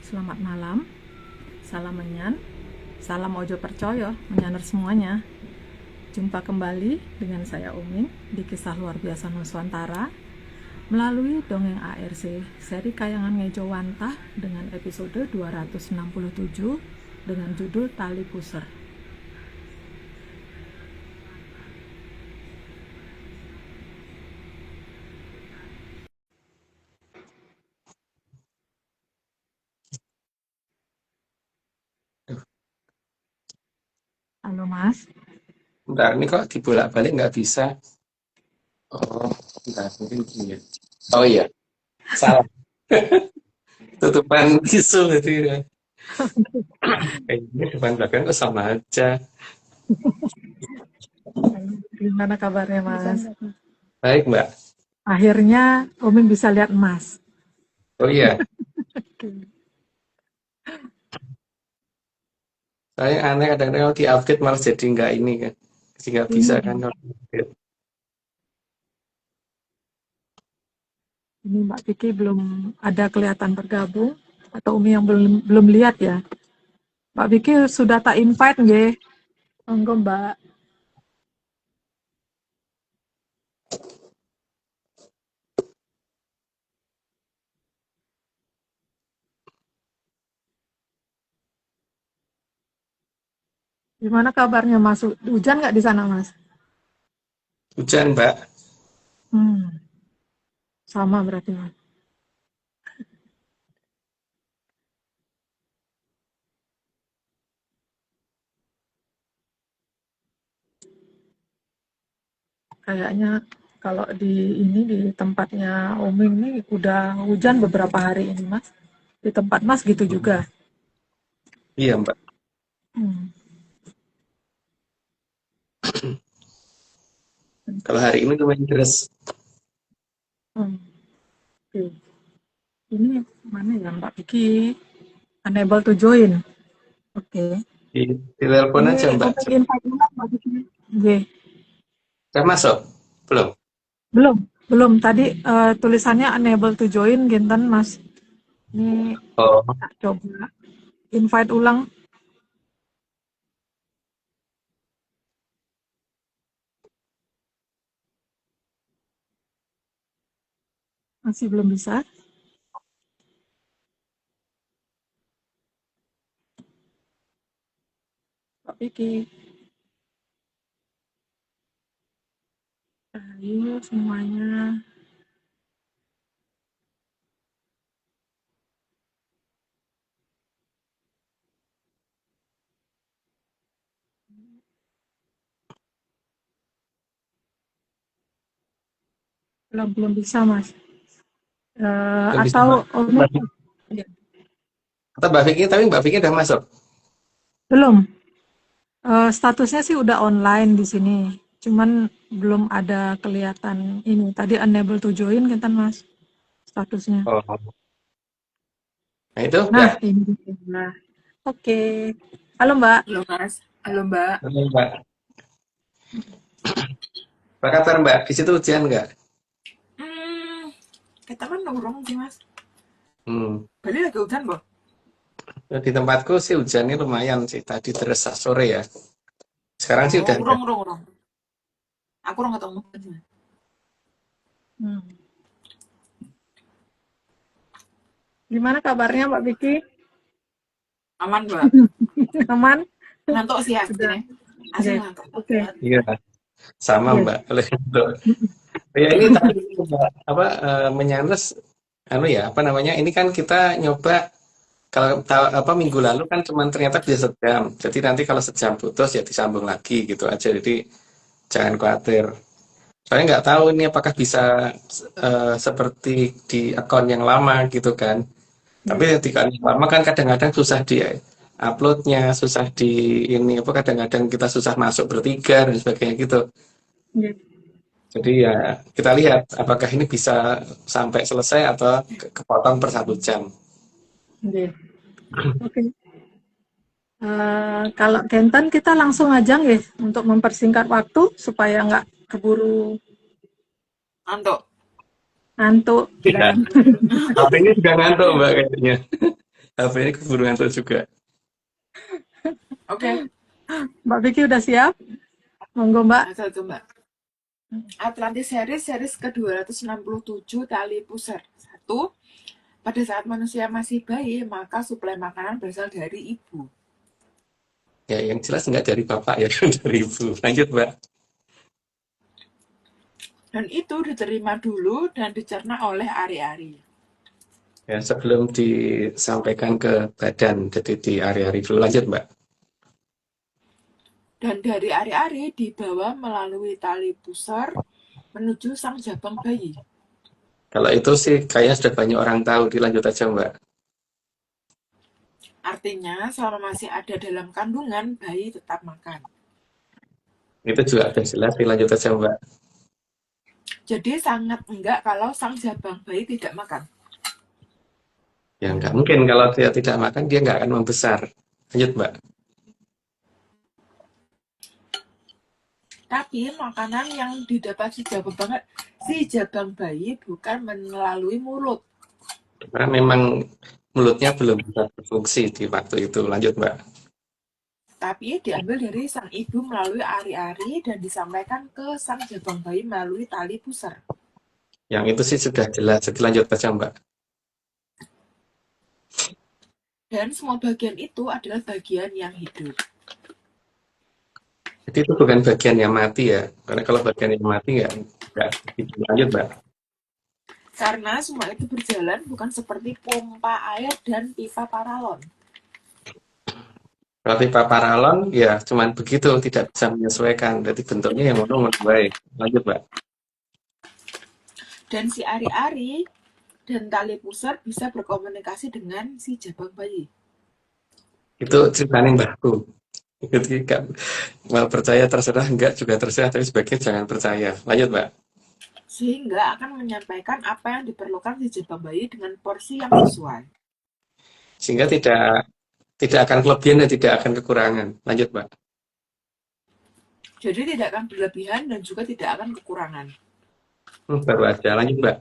Selamat malam, salam menyan, salam ojo percoyo, menyaner semuanya. Jumpa kembali dengan saya Umin di kisah luar biasa Nuswantara melalui dongeng ARC seri Kayangan Ngejo Wantah dengan episode 267 dengan judul Tali Puser. Halo Mas. Bentar, ini kok dibolak-balik nggak bisa? Oh, bentar, mungkin gini ya. Oh iya, salah. Tutupan tisu itu ya. Kayaknya depan belakang kok sama aja. Gimana kabarnya Mas? Baik, Mbak. Akhirnya Umin bisa lihat Mas. Oh iya, saya aneh kadang-kadang kalau di-update malah jadi nggak ini kan. Jadi nggak bisa kan Ini, kalau di-update. ini Mbak Vicky belum ada kelihatan bergabung atau Umi yang belum belum lihat ya. Mbak Vicky sudah tak invite nggih? Monggo Mbak. Gimana kabarnya Mas? Hujan nggak di sana Mas? Hujan, Mbak. Hmm, sama berarti Mas. Kayaknya kalau di ini di tempatnya Umi ini udah hujan beberapa hari ini Mas. Di tempat Mas gitu juga. Iya, Mbak. Hmm. Kalau hari ini lumayan deras. Hmm. Oke. Ini mana ya Mbak Vicky? Unable to join. Oke. Di telepon Ini aja, Mbak. Umi invite Mbak Vicky. Oke. Sudah masuk? Belum? Belum, belum. Tadi tulisannya unable to join, Ginten Mas. Ini Oh, tak coba invite ulang, masih belum bisa. Mbak Vicky, ayo semuanya. Belum bisa, Mas. belum bisa, Atau Mbak. Umi, Mbak ya, Atau Mbak Vicky, tapi Mbak Vicky udah masuk. belum. Statusnya sih udah online di sini. Cuman belum ada kelihatan ini. Tadi unable to join, Ginten Mas, statusnya. Oh, nah itu Nah, udah. ini dia. Oke. Halo, Mbak. Halo Mas, halo Mbak. Halo, Mbak. Apa kabar, Mbak? Di situ hujan nggak? Hmm, kita kan nongkrong sih Mas. Hmm. Bali lagi hujan boh. Di tempatku sih hujannya lumayan sih. Tadi terus sore ya. Sekarang sih Oh, udah enggak. urung. Aku urung ketemu sih. Hmm. Gimana kabarnya, Mbak Vicky? Aman Mbak. Aman? Ngantuk sih Sudah. aslinya. Asli Oke. ngantuk Oke. banget. Iya, sama Yes. Mbak. Oleh itu. Ya ini tadi Mbak, apa menyales anu ya, apa namanya? Ini kan kita nyoba kalau apa minggu lalu kan cuman ternyata bisa sejam. Jadi nanti kalau sejam putus ya disambung lagi gitu aja. Jadi jangan khawatir. Saya nggak tahu ini apakah bisa seperti di akun yang lama gitu kan. Tapi Yes. di akun yang lama kan kadang-kadang susah di uploadnya, susah di ini apa kadang-kadang kita susah masuk bertiga dan sebagainya gitu. Yes. Jadi ya kita lihat apakah ini bisa sampai selesai atau kepotong per 1 jam. Yes. Oke. Kalau Kenten kita langsung aja nggih untuk mempersingkat waktu supaya nggak keburu Ngantuk. ngantuk Iya, dan HP ini juga ngantuk Mbak kayaknya. HP ini keburu ngantuk juga. Oke, Mbak Vicky udah siap? Monggo Mbak. asal tuh Mbak. Atlantis series ke-267 tali pusar. 1. Pada saat manusia masih bayi, maka suplai makanan berasal dari ibu. Ya, yang jelas nggak dari bapak ya, dari ibu. Lanjut, Mbak. Dan itu diterima dulu dan dicerna oleh ari-ari. Ya, sebelum disampaikan ke badan, jadi di hari-hari dulu. Lanjut, Mbak. Dan dari ari-ari dibawa melalui tali pusar menuju sang jabang bayi. Kalau itu sih kayaknya sudah banyak orang tahu. Dilanjut aja, Mbak. Artinya, selama masih ada dalam kandungan, bayi tetap makan. Itu juga sudah jelas. Dilanjut aja, Mbak. Jadi sangat enggak kalau sang jabang bayi tidak makan. Ya, nggak mungkin kalau dia tidak makan, dia nggak akan membesar. Lanjut, Mbak. Tapi makanan yang didapat si jabang bayi bukan melalui mulut. Karena memang mulutnya belum bisa berfungsi di waktu itu. Lanjut, Mbak. Tapi diambil dari sang ibu melalui ari-ari dan disampaikan ke sang jabang bayi melalui tali pusar. Yang itu sih sudah jelas. Jadi lanjut aja, Mbak. Dan semua bagian itu adalah bagian yang hidup. Jadi itu bukan bagian yang mati ya. Karena kalau bagian yang mati nggak begitu. Lanjut, Mbak. Karena semua itu berjalan bukan seperti pompa air dan pipa paralon. Kalau pipa paralon, ya cuman begitu, tidak bisa menyesuaikan. Jadi bentuknya yang ngono baik. Lanjut, Mbak. Dan si ari-ari dan tali pusar bisa berkomunikasi dengan si jabang bayi. Itu ceritanya mbahku. Jadi nggak mau percaya terserah, enggak juga terserah, tapi sebaiknya jangan percaya. Lanjut, Mbak. Sehingga akan menyampaikan apa yang diperlukan si jabang bayi dengan porsi yang sesuai. Sehingga tidak akan kelebihan dan tidak akan kekurangan. Lanjut, Mbak. Jadi tidak akan berlebihan dan juga tidak akan kekurangan. Baru aja. Lanjut, Mbak.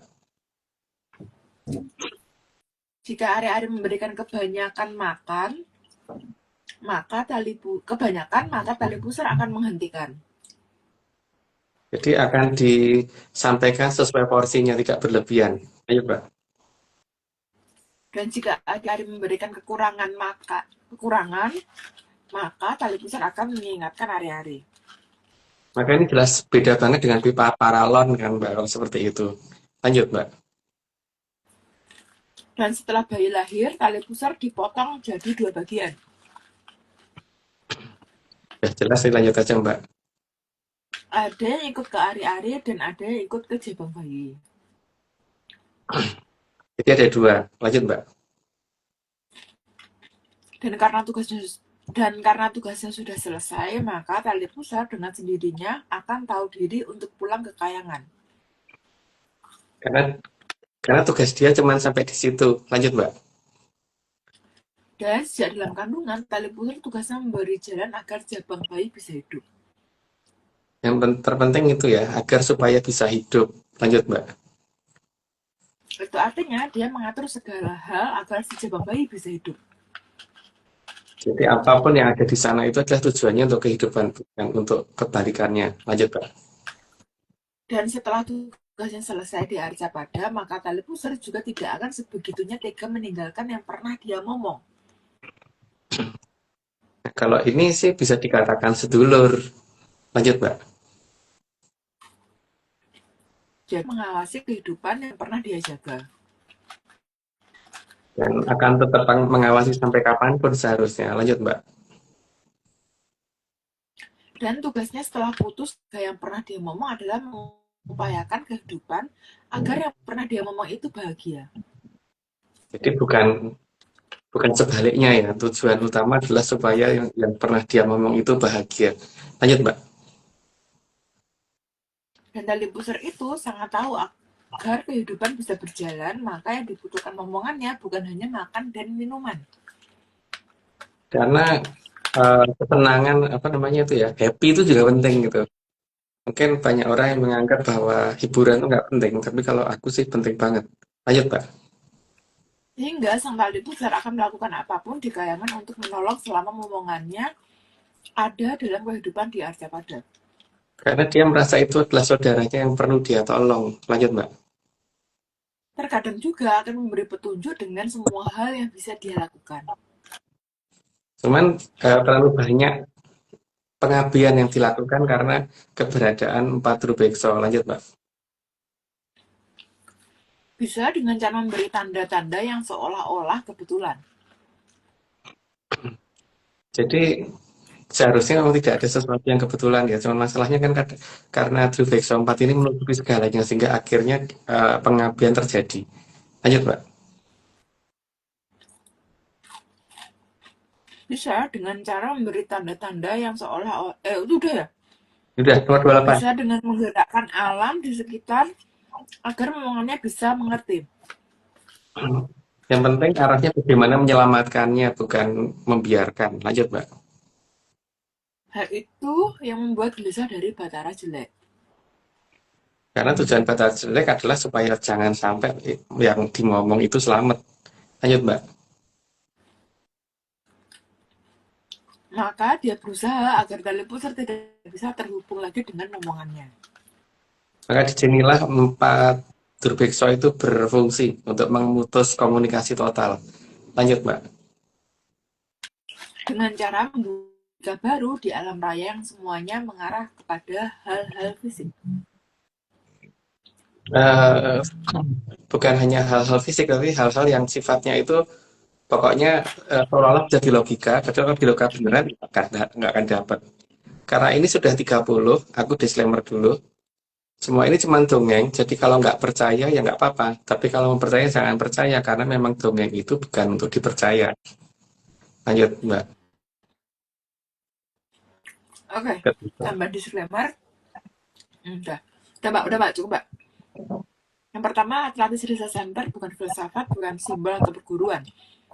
Jika ari-ari memberikan kebanyakan makan, maka tali pusar akan menghentikan. Jadi akan disampaikan sesuai porsinya, tidak berlebihan. Ayo, Mbak. Dan jika ari-ari memberikan kekurangan, maka tali pusar akan mengingatkan ari-ari. Maka ini jelas beda banget dengan pipa paralon kan, Mbak, kalau seperti itu. Lanjut, Mbak. Dan setelah bayi lahir, tali pusar dipotong jadi 2 bagian. Ya, jelas, lanjut aja, Mbak. Ada yang ikut ke ari-ari dan ada yang ikut ke jabang bayi. Jadi ada 2. Lanjut, Mbak. Dan karena tugasnya sudah selesai, maka tali pusar dengan sendirinya akan tahu diri untuk pulang ke kayangan. Karena tugas dia cuma sampai di situ. Lanjut, Mbak. Dan sejak dalam kandungan, tali pusar tugasnya memberi jalan agar jabang bayi bisa hidup. Yang terpenting itu ya, agar supaya bisa hidup. Lanjut, Mbak. Itu artinya dia mengatur segala hal agar si jabang bayi bisa hidup. Jadi apapun yang ada di sana itu adalah tujuannya untuk kehidupan, bukan untuk kebalikannya. Lanjut, Pak. Dan setelah tugasnya selesai di Arca Pada, maka tali pusar juga tidak akan sebegitunya tega meninggalkan yang pernah dia momong. Nah, kalau ini sih bisa dikatakan sedulur. Lanjut, Mbak. Jadi mengawasi kehidupan yang pernah dia jaga. Dan akan tetap mengawasi sampai kapanpun seharusnya. Lanjut, Mbak. Dan tugasnya setelah putus yang pernah dia momong adalah mengupayakan kehidupan agar yang pernah dia momong itu bahagia. Jadi bukan sebaliknya ya. Tujuan utama adalah supaya yang pernah dia ngomong itu bahagia. Lanjut, Mbak. Dan tali pusar itu sangat tahu agar kehidupan bisa berjalan, maka yang dibutuhkan momongannya bukan hanya makan dan minuman. Karena kesenangan itu ya, happy itu juga penting gitu. Mungkin banyak orang yang menganggap bahwa hiburan itu nggak penting, tapi kalau aku sih penting banget. Lanjut, Pak. Sehingga sang tali pusar akan melakukan apapun di kayangan untuk menolong selama momongannya ada dalam kehidupan di Arcapada. Karena dia merasa itu adalah saudaranya yang perlu dia tolong. Lanjut, Mbak. Terkadang juga akan memberi petunjuk dengan semua hal yang bisa dia lakukan. Cuman terlalu banyak pengabdian yang dilakukan karena keberadaan empat Rubekso. Lanjut, Mbak. Bisa dengan cara memberi tanda-tanda yang seolah-olah kebetulan. Jadi seharusnya memang tidak ada sesuatu yang kebetulan ya. Cuman masalahnya kan karena Rubekso 4 ini menutupi segalanya sehingga akhirnya pengabdian terjadi. Lanjut, Mbak. Bisa dengan cara memberi tanda-tanda yang seolah-olah itu udah ya. Sudah, nomor 28. Bisa dengan menggerakkan alam di sekitar agar momongannya bisa mengerti. Yang penting arahnya bagaimana menyelamatkannya, bukan membiarkan. Lanjut, Mbak. Hal itu yang membuat gelisah dari Batara jelek. Karena tujuan batal jelek adalah supaya jangan sampai yang dimomong itu selamat. Lanjut, Mbak. Maka dia berusaha agar tali pusar tidak bisa terhubung lagi dengan momongannya. Maka disinilah empat Durvexo itu berfungsi untuk memutus komunikasi total. Lanjut, Mbak. Dengan cara membuka baru di alam raya yang semuanya mengarah kepada hal-hal fisik. Bukan hanya hal-hal fisik, tapi hal-hal yang sifatnya itu pokoknya seolah-olah jadi logika, tapi kalau di logika beneran nggak akan dapat. Karena ini sudah 30, aku disclaimer dulu. Semua ini cuma dongeng, jadi kalau nggak percaya ya nggak apa-apa. Tapi kalau mau percaya jangan percaya, karena memang dongeng itu bukan untuk dipercaya. Lanjut, Mbak. Oke, tambah disclaimer. Udah, Mbak, cukup, Mbak. Yang pertama, Atlantis Research Center bukan filsafat, bukan simbol atau perguruan.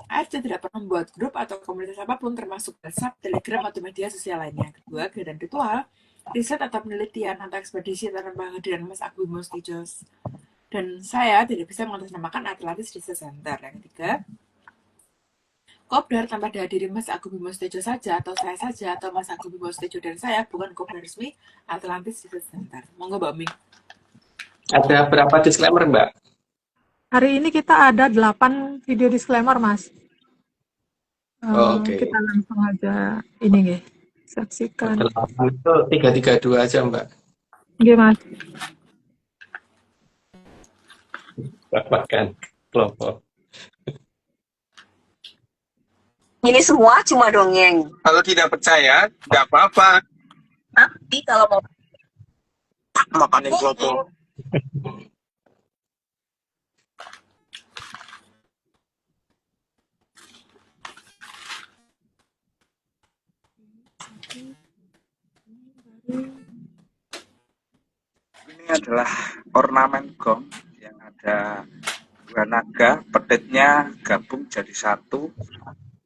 ARC tidak pernah membuat grup atau komunitas apapun, termasuk WhatsApp, Telegram, atau media sosial lainnya. Kedua, kegiatan ritual, riset atau penelitian atau ekspedisi tanpa kehadiran Mas Agung Mostijos. Dan saya tidak bisa mengatasnamakan Atlantis Research Center. Yang ketiga, Kopdar tanpa dihadiri Mas Agung Bimo Stejo saja, atau saya saja, atau Mas Agung Bimo Stejo dan saya, bukan Kopdar resmi Atlantis Research Center. Monggo, Mbak Ming. Ada berapa disclaimer, Mbak? Hari ini kita ada 8 video disclaimer, Mas. Oke. Kita langsung aja ini nggih. Saksikan. 8 itu 332 aja, Mbak. Nggih, Mas. Dapatkan kelompok. Ini semua cuma dongeng. Kalau tidak percaya, nggak apa-apa. Tapi kalau mau Makanin kelompok. Ini adalah ornamen gong yang ada 2 naga, pedetnya gabung jadi satu,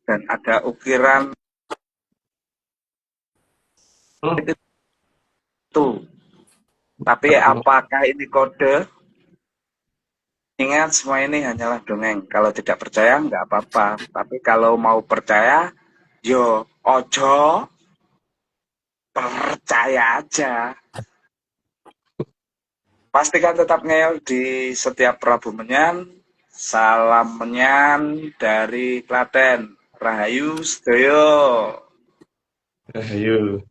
dan ada ukiran itu. Tapi apakah ini kode? Ingat, semua ini hanyalah dongeng. Kalau tidak percaya, nggak apa-apa. Tapi kalau mau percaya, yo ojo percaya aja. Pastikan tetap ngeyel di setiap Rabu Menyan. Salam Menyan dari Klaten. Rahayu sedaya. Ayo.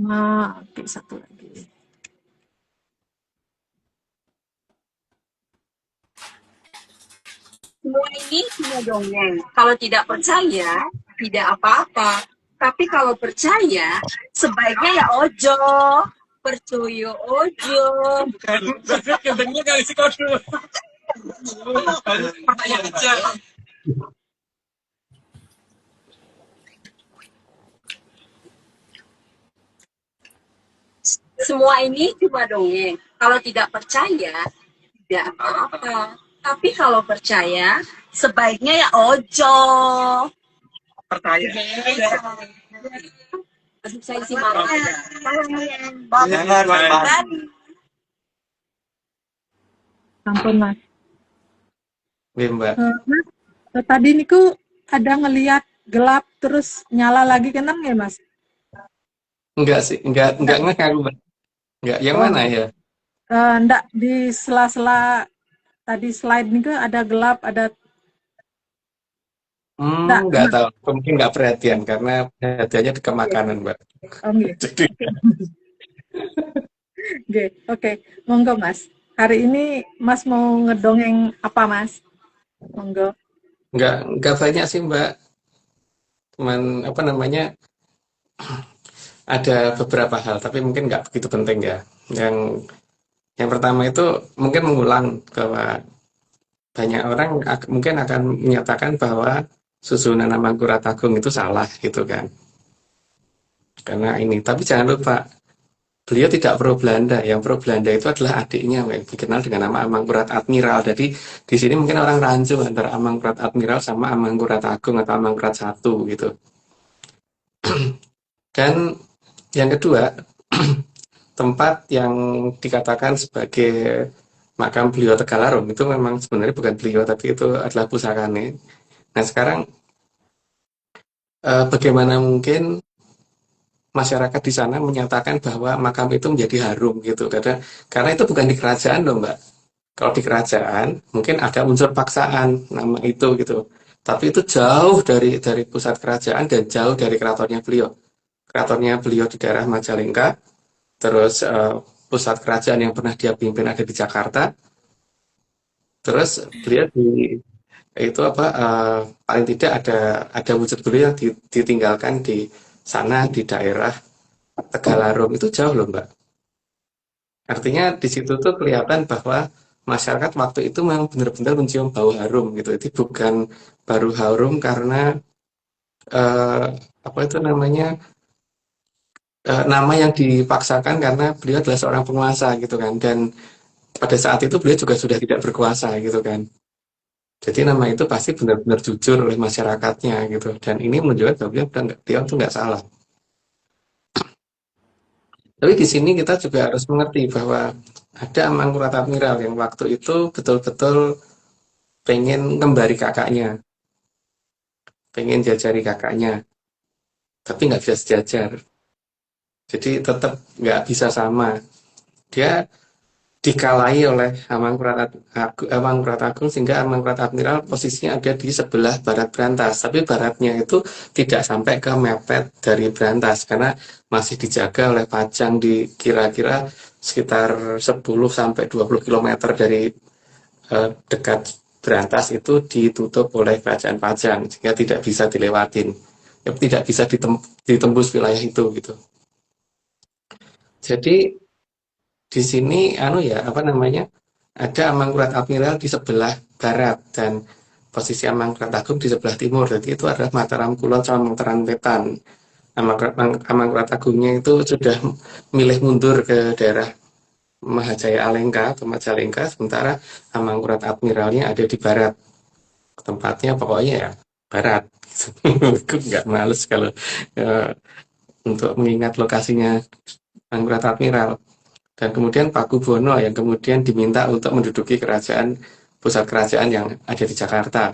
Nah, oke, satu lagi. semua ini cuma dongeng. Kalau tidak percaya, tidak apa-apa. Tapi kalau percaya, sebaiknya ya ojo. Percaya ojo. Kedengar kali si kode. Percaya aja. Semua ini cuma dongeng. Kalau tidak percaya, tidak apa-apa. Tapi kalau percaya, sebaiknya ya ojo. Percaya. Aduh, saya isi marah. Jangan, Mas. Ampun, Mas. Mbak. Mas, tadi niku ada ngeliat gelap terus nyala lagi kenapa ya Mas? Enggak sih, enggak ngeh aku, Mbak. Enggak, yang Oh, mana ya? ndak di sela-sela tadi slide niku ada gelap, ada ndak Enggak Mas? tahu. Mungkin enggak perhatian karena perhatiannya ke Oke, makanan, Mbak. oke, Jadi oke, oke. Monggo Mas. Hari ini Mas mau ngedongeng apa Mas? Monggo. enggak banyak sih, Mbak. Cuman apa namanya? Ada beberapa hal, tapi mungkin enggak begitu penting ya. Yang pertama itu mungkin mengulang bahwa banyak orang mungkin akan menyatakan bahwa susunan Mangkurat Agung itu salah gitu kan. Karena ini, tapi jangan lupa beliau tidak pro Belanda. Yang pro Belanda itu adalah adiknya yang dikenal dengan nama Amangkurat Admiral. Jadi di sini mungkin orang rancu antara Amangkurat Admiral sama Amangkurat Agung atau Amangkurat I gitu. Dan yang kedua, tempat yang dikatakan sebagai makam beliau Tegalarum itu memang sebenarnya bukan beliau, tapi itu adalah pusakane. Nah sekarang bagaimana mungkin masyarakat di sana menyatakan bahwa makam itu menjadi harum gitu, karena itu bukan di kerajaan loh, Mbak. Kalau di kerajaan mungkin ada unsur paksaan nama itu gitu, tapi itu jauh dari pusat kerajaan dan jauh dari keratonnya beliau. Keratonnya beliau di daerah Majalengka, terus pusat kerajaan yang pernah dia pimpin ada di Jakarta, terus beliau itu apa paling tidak ada wujud beliau yang ditinggalkan di sana di daerah Tegalarum. Itu jauh loh, Mbak. Artinya di situ tuh kelihatan bahwa masyarakat waktu itu memang benar-benar mencium bau harum gitu. Itu bukan baru harum karena eh, apa itu namanya nama yang dipaksakan karena beliau adalah seorang penguasa gitu kan. Dan pada saat itu beliau juga sudah tidak berkuasa gitu kan. Jadi nama itu pasti benar-benar jujur oleh masyarakatnya gitu. Dan ini menunjukkan bahwa dia itu nggak salah. Tapi di sini kita juga harus mengerti bahwa ada Amangkurat Admiral yang waktu itu betul-betul pengen ngembari kakaknya, pengen jajari kakaknya, tapi nggak bisa sejajar. Jadi tetap nggak bisa sama. Dia dikalahi oleh Amangkurat Agung sehingga Amangkurat Admiral posisinya ada di sebelah barat Brantas. Tapi baratnya itu tidak sampai ke mepet dari Brantas karena masih dijaga oleh Pajang di kira-kira sekitar 10 sampai 20 km dari dekat Brantas itu ditutup oleh kerajaan Pajang sehingga tidak bisa dilewatin. Ya, tidak bisa ditembus wilayah itu gitu. Jadi di sini apa namanya? Ada Amangkurat Admiral di sebelah barat dan posisi Amangkurat Agung di sebelah timur. Jadi itu adalah Mataram Kulon sama Mataram Wetan. Amangkurat Agungnya itu sudah milih mundur ke daerah Mahajaya Alengka atau Majalengka, sementara Amangkurat Admiralnya ada di barat. Tempatnya pokoknya ya barat. Aku nggak males kalau untuk mengingat lokasinya Amangkurat Admiral. Dan kemudian Pakubono yang kemudian diminta untuk menduduki pusat kerajaan yang ada di Jakarta.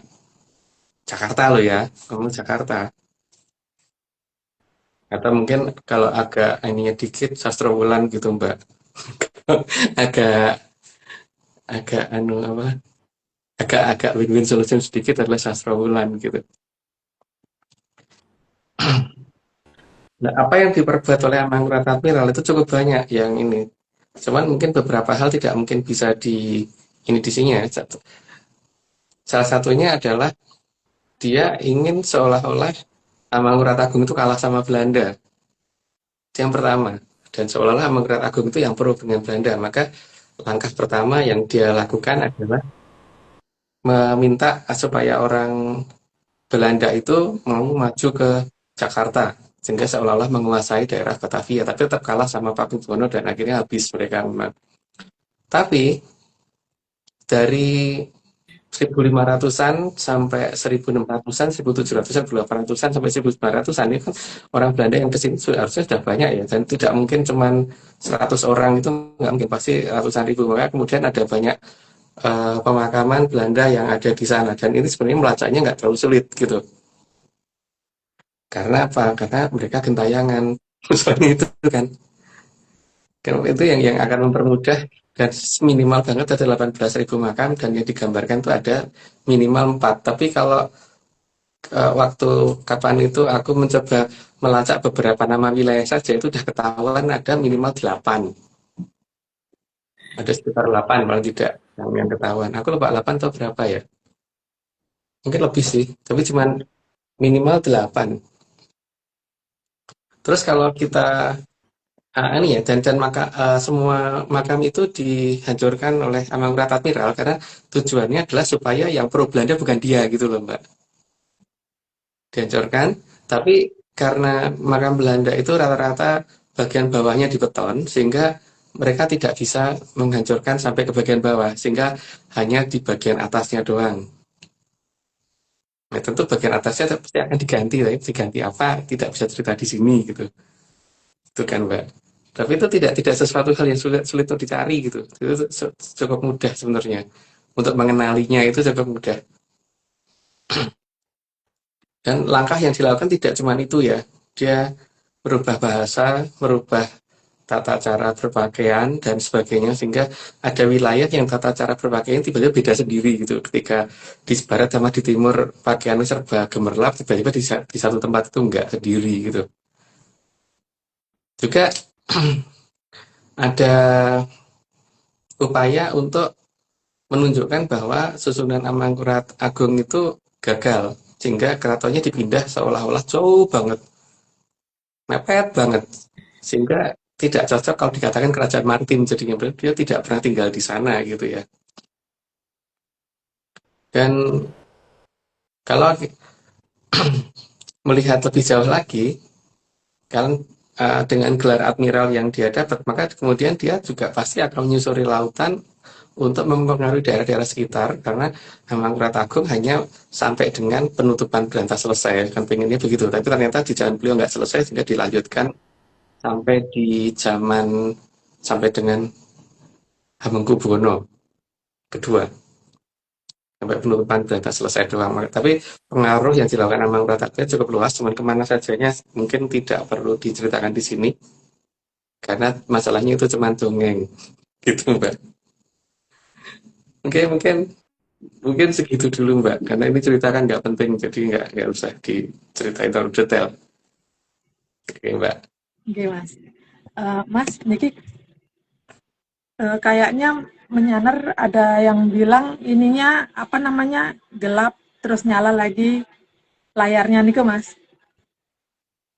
Jakarta loh ya, ngomong Jakarta. Atau mungkin kalau agak ininya dikit Sastrowulan gitu, Mbak. agak agak apa? Agak win-win solution sedikit adalah Sastrowulan gitu. Nah, apa yang diperbuat oleh Amangkurat Admiral itu cukup banyak yang ini. Cuman mungkin beberapa hal tidak mungkin bisa ini di sini ya. Salah satunya adalah dia ingin seolah-olah Amangkurat Agung itu kalah sama Belanda. Itu yang pertama. Dan seolah-olah Amangkurat Agung itu yang pro dengan Belanda. Maka langkah pertama yang dia lakukan adalah meminta supaya orang Belanda itu mau maju ke Jakarta. Sehingga seolah-olah menguasai daerah Batavia. Tapi tetap kalah sama Pakubono dan akhirnya habis mereka memang. Tapi dari 1500-an sampai 1600-an, 1700-an, 1800-an sampai 1900-an ini kan orang Belanda yang kesini harusnya sudah banyak ya, dan tidak mungkin cuma 100 orang itu nggak mungkin, pasti ratusan ribu. Maka kemudian ada banyak pemakaman Belanda yang ada di sana. Dan ini sebenarnya melacaknya nggak terlalu sulit gitu. Karena apa? Karena mereka gentayangan. Soalnya itu kan. Kalau itu yang akan mempermudah, dan minimal banget ada 18.000 makam, dan yang digambarkan itu ada minimal 4. Tapi kalau waktu kapan itu aku mencoba melacak beberapa nama wilayah saja, itu udah ketahuan ada minimal 8. Ada sekitar 8 paling tidak yang ketahuan. Aku lupa 8 atau berapa ya. Mungkin lebih sih, tapi cuman minimal 8. Terus kalau kita ini ya, dan semua makam itu dihancurkan oleh Amangkurat Admiral karena tujuannya adalah supaya yang pro Belanda bukan dia gitu loh, Mbak. Dihancurkan, tapi karena makam Belanda itu rata-rata bagian bawahnya di beton, sehingga mereka tidak bisa menghancurkan sampai ke bagian bawah, sehingga hanya di bagian atasnya doang. Nah, tentu bagian atasnya pasti akan diganti, tapi diganti apa tidak bisa cerita di sini gitu. Itu kan, Mbak. Tapi itu tidak sesuatu hal yang sulit untuk dicari gitu. Itu cukup mudah sebenarnya. Untuk mengenalinya itu cukup mudah. Dan langkah yang dilakukan tidak cuma itu ya. Dia merubah bahasa, merubah tata cara berpakaian dan sebagainya, sehingga ada wilayah yang tata cara berpakaian tiba-tiba beda sendiri gitu. Ketika di barat sama di timur pakaiannya serba gemerlap, tiba-tiba di satu tempat itu enggak sendiri gitu. Juga ada upaya untuk menunjukkan bahwa susunan Amangkurat Agung itu gagal, sehingga keratonnya dipindah seolah-olah jauh banget, mepet banget, sehingga tidak cocok kalau dikatakan kerajaan maritim, jadinya dia tidak pernah tinggal di sana gitu ya. Dan kalau melihat lebih jauh lagi, kan dengan gelar admiral yang dia dapat, maka kemudian dia juga pasti akan menyusuri lautan untuk mempengaruhi daerah-daerah sekitar, karena Amangkurat Agung hanya sampai dengan penutupan Berantas selesai, kan pengennya begitu, tapi ternyata di zaman beliau nggak selesai, sehingga dilanjutkan sampai di zaman sampai dengan Hamengkubuwono kedua, sampai penutupan Berantas selesai doang. Tapi pengaruh yang dilakukan Amangkurat Agung cukup luas, cuman kemana sajanya mungkin tidak perlu diceritakan di sini, karena masalahnya itu cuma dongeng gitu, Mbak. Mungkin segitu dulu, Mbak, karena ini cerita kan nggak penting, jadi nggak usah diceritain terlalu detail. Oke, Mbak. Oke, Mas. Mas, Niki kayaknya menyanar ada yang bilang ininya apa namanya gelap terus nyala lagi layarnya nih, Mas.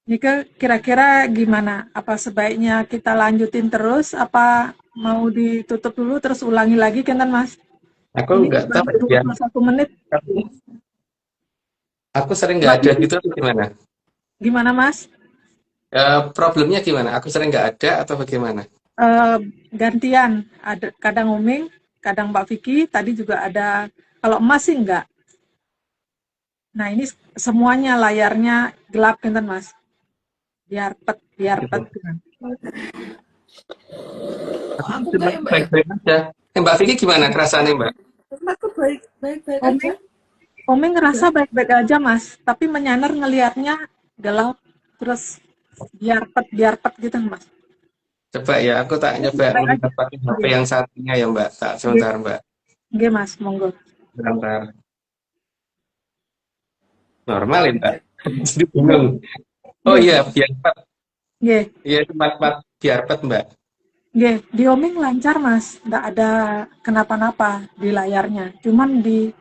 Nike kira-kira gimana? Apa sebaiknya kita lanjutin terus? Apa mau ditutup dulu terus ulangi lagi, kan, Mas? Aku Ini nggak tahu baru ya. 21 menit. Aku sering nggak ada gitu atau gimana? Gimana, Mas? Problemnya gimana? Aku sering nggak ada atau bagaimana? Gantian, ada kadang Uming, kadang Mbak Vicky, tadi juga ada. Kalau Emas sih enggak. Nah, ini semuanya layarnya gelap, kan, Mas? Biar pet. Aku enggak ya, Mbak ya. Baik-baik aja. Mbak Vicky gimana kerasaannya, Mbak? Aku baik-baik aja. Omeng ngerasa baik-baik aja, Mas. Tapi menyanar ngelihatnya gelap, terus biar pet gitu, Mas. Coba ya, aku tak nyoba melihat pakai HP yang satunya ya, Mbak. Tak sebentar, Mbak. Oke, Mas, monggo. Sebentar. Normal ya, Mbak. Jadi bingung. Oh iya, biar pet. Nggih. Iya, tempat biar pet, Mbak. Nggih, di Omeng lancar, Mas. Nggak ada kenapa-napa di layarnya. Cuman di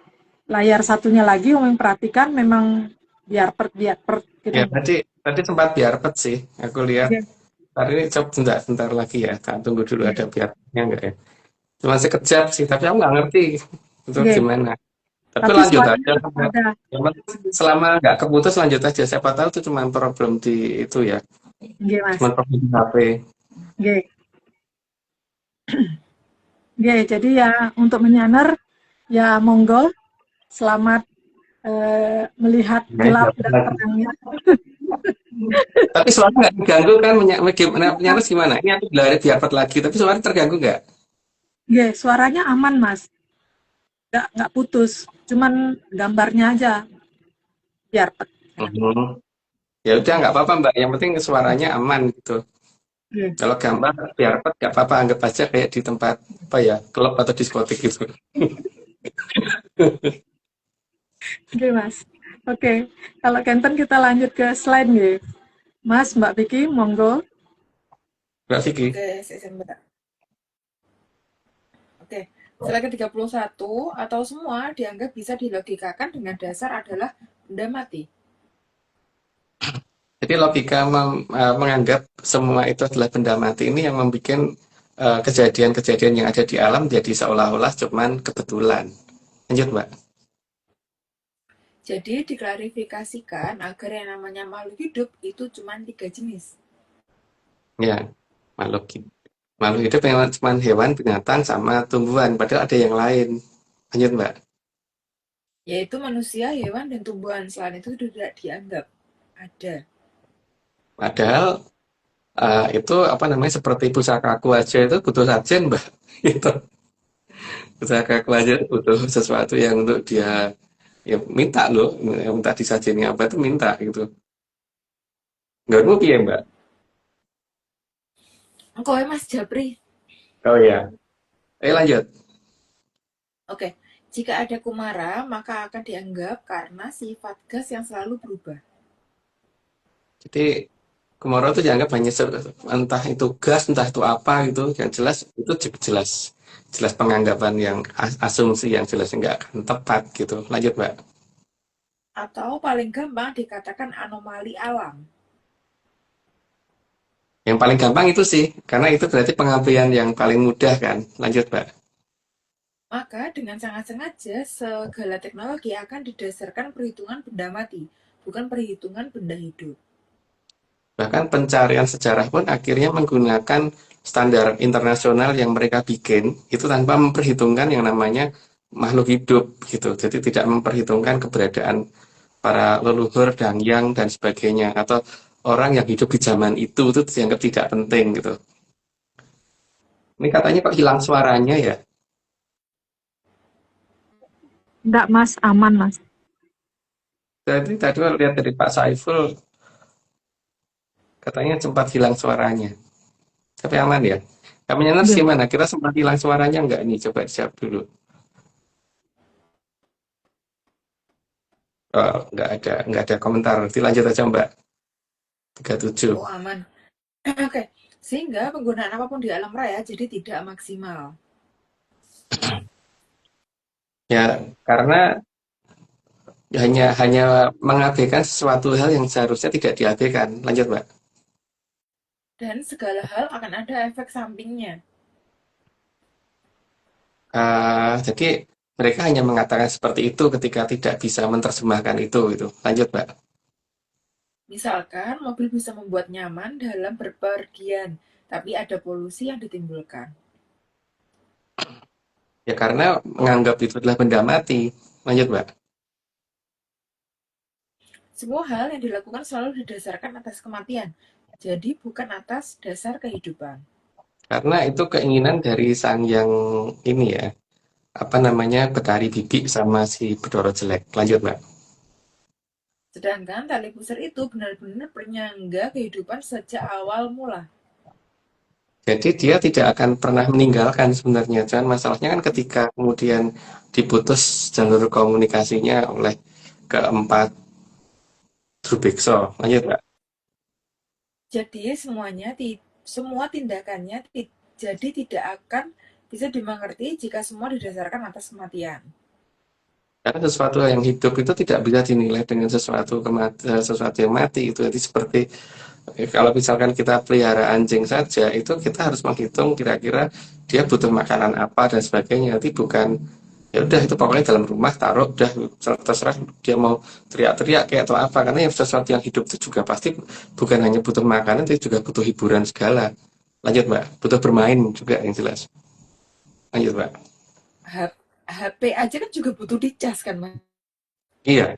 layar satunya lagi Omeng perhatikan memang biar pet gitu. Ya, tadi sempat biar pet sih. Aku lihat. Oke. Ntar ini coba sebentar lagi ya. Tak tunggu dulu ada biarnya enggak ya. Cuma sekejap sih, tapi aku nggak ngerti itu gimana. Tapi lanjut aja. Yang penting selama nggak keputus lanjut aja. Siapa tahu itu cuma problem di itu ya. Nggih, Mas. Cuma problem di HP. Nggih. Nggih, jadi ya untuk menyanar ya monggo. Selamat melihat gelap dan terangnya. Tapi suara nggak terganggu kan? Menyanar gimana? Ini aku gelari biar pet lagi, tapi suara terganggu nggak? Nggih, suaranya aman, Mas. nggak putus, cuman gambarnya aja biar Mhm. Ya udah nggak apa-apa Mbak, yang penting suaranya aman gitu. Oke, Kalau gambar biar apa nggak apa-apa, anggap aja kayak di tempat apa ya, klub atau diskotik gitu. oke, Mas. Oke, kalau Kenten kita lanjut ke slide nih. Mas, Mbak Vicky, monggo. Mbak Vicky. Oke, saya Mbak. Oke, slide ke-31 atau semua dianggap bisa dilogikakan dengan dasar adalah benda mati. Jadi logika menganggap semua itu adalah benda mati ini yang membuat kejadian-kejadian yang ada di alam jadi seolah-olah cuman kebetulan. Lanjut Mbak. Jadi diklarifikasikan agar yang namanya makhluk hidup itu cuma 3 jenis. Ya, makhluk hidup. Makhluk hidup memang cuma hewan, binatang, sama tumbuhan. Padahal ada yang lain. Lanjut Mbak. Yaitu manusia, hewan, dan tumbuhan. Selain itu tidak dianggap ada. Padahal itu apa namanya seperti pusakaku aja itu butuh sajen Mbak. Itu pusakaku aja itu butuh sesuatu yang untuk dia ya minta loh, minta disajeni apa itu minta gitu. Nggak mau piye Mbak? Engkau ya Mas Japri. Oh iya. Lanjut. Oke, jika ada kumara, maka akan dianggap karena sifat gas yang selalu berubah. Jadi kemarau itu dianggap hanya entah itu gas, entah itu apa gitu. Yang jelas itu jelas jelas penganggapan yang asumsi yang jelas nggak akan tepat gitu. Lanjut Mbak. Atau paling gampang dikatakan anomali alam. Yang paling gampang itu sih, karena itu berarti pengambilan yang paling mudah kan. Lanjut Mbak. Maka dengan sangat sengaja segala teknologi akan didasarkan perhitungan benda mati, bukan perhitungan benda hidup. Bahkan pencarian sejarah pun akhirnya menggunakan standar internasional yang mereka bikin itu tanpa memperhitungkan yang namanya makhluk hidup gitu. Jadi tidak memperhitungkan keberadaan para leluhur, dangyang dan sebagainya atau orang yang hidup di zaman itu dianggap tidak penting gitu. Ini katanya kok hilang suaranya ya? Enggak, Mas, aman, Mas. Tadi lihat dari Pak Saiful katanya sempat hilang suaranya. Tapi aman ya? Kami nyanas Oke. gimana? Kita sempat hilang suaranya nggak nih? Coba siap dulu. Oh, nggak ada komentar. Nanti lanjut aja Mbak. 37. Oh, aman. Oke, sehingga penggunaan apapun di alam raya jadi tidak maksimal. Ya, karena hanya mengabaikan sesuatu hal yang seharusnya tidak diabaikan. Lanjut Mbak. Dan segala hal akan ada efek sampingnya. Jadi mereka hanya mengatakan seperti itu ketika tidak bisa menerjemahkan itu gitu. Lanjut Mbak. Misalkan mobil bisa membuat nyaman dalam berpergian, tapi ada polusi yang ditimbulkan. Ya karena menganggap itu adalah benda mati. Lanjut Mbak. Semua hal yang dilakukan selalu didasarkan atas kematian, jadi bukan atas dasar kehidupan. Karena itu keinginan dari sang yang ini ya, apa namanya, Betari Bibi sama si Bedoro Jelek. Lanjut Mbak. Sedangkan tali pusar itu benar-benar penyangga kehidupan sejak awal mula. Jadi dia tidak akan pernah meninggalkan sebenarnya. Cuman masalahnya kan ketika kemudian diputus jalur komunikasinya oleh keempat Drubikso. Lanjut Mbak. Jadi semua tindakannya jadi tidak akan bisa dimengerti jika semua didasarkan atas kematian. Karena sesuatu yang hidup itu tidak bisa dinilai dengan sesuatu yang mati. Itu jadi seperti kalau misalkan kita pelihara anjing saja, itu kita harus menghitung kira-kira dia butuh makanan apa dan sebagainya. Nanti bukan ya udah itu pokoknya dalam rumah taruh udah terserah dia mau teriak-teriak kayak atau apa, karena yang sesuatu yang hidup itu juga pasti bukan hanya butuh makanan tapi juga butuh hiburan segala. Lanjut Mbak, butuh bermain juga yang jelas. Lanjut Mbak. HP aja kan juga butuh dicas kan, Mas? Iya,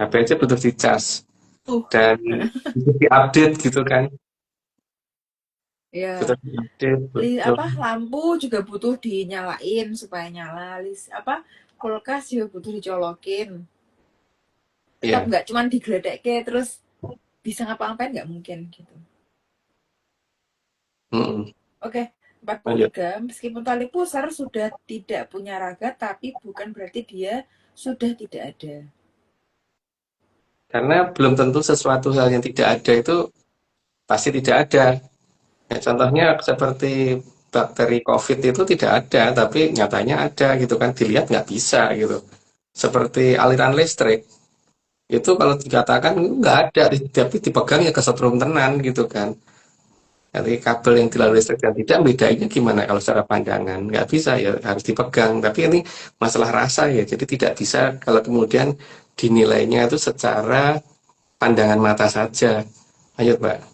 HP aja butuh dicas Tuh. dan diupdate gitu kan. Ya, butuh diupdate, butuh lampu juga butuh dinyalain supaya nyala. Kulkas juga butuh dicolokin. Tetap ya. nggak cuman digledek terus bisa ngapa-ngapain, nggak mungkin gitu. Mm-mm. Oke, Lanjut. 43. Meskipun tali pusar sudah tidak punya raga, tapi bukan berarti dia sudah tidak ada. Karena belum tentu sesuatu hal yang tidak ada itu pasti tidak ada. Ya, contohnya seperti bakteri COVID itu tidak ada, tapi nyatanya ada gitu kan, dilihat nggak bisa gitu. Seperti aliran listrik, itu kalau dikatakan nggak ada, tapi dipegang ya kesetrum tenan gitu kan. Jadi kabel yang dilalui listrik dan tidak, bedanya gimana kalau secara pandangan? Nggak bisa ya, harus dipegang. Tapi ini masalah rasa ya, jadi tidak bisa kalau kemudian dinilainya itu secara pandangan mata saja. Ayo Mbak.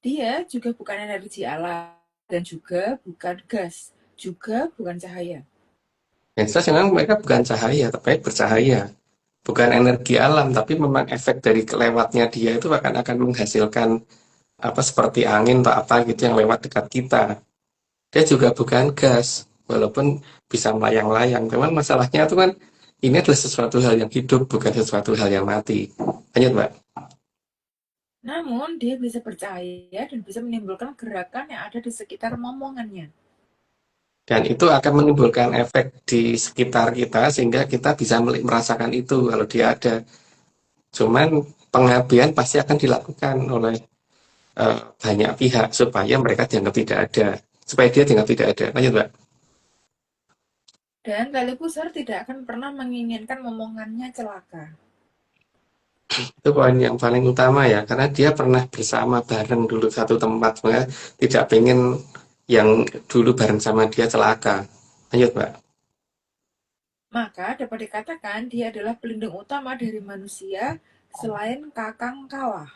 Dia juga bukan energi alam dan juga bukan gas, juga bukan cahaya. Yang jelas memang mereka bukan cahaya, tapi bercahaya. Bukan energi alam, tapi memang efek dari kelewatnya dia itu akan menghasilkan apa seperti angin atau apa gitu yang lewat dekat kita. Dia juga bukan gas, walaupun bisa melayang-layang. Cuman masalahnya itu kan ini adalah sesuatu hal yang hidup, bukan sesuatu hal yang mati. Lanjut, Mbak. Namun, dia bisa percaya dan bisa menimbulkan gerakan yang ada di sekitar momongannya. Dan itu akan menimbulkan efek di sekitar kita sehingga kita bisa merasakan itu kalau dia ada. Cuman pengabdian pasti akan dilakukan oleh banyak pihak supaya mereka dianggap tidak ada. Supaya dia dianggap tidak ada. Lanjut, Mbak. Dan tali pusar tidak akan pernah menginginkan momongannya celaka. Itu poin yang paling utama ya, karena dia pernah bersama bareng dulu satu tempat, makanya tidak pengen yang dulu bareng sama dia celaka. Lanjut, Mbak. Maka dapat dikatakan dia adalah pelindung utama dari manusia selain kakang kawah.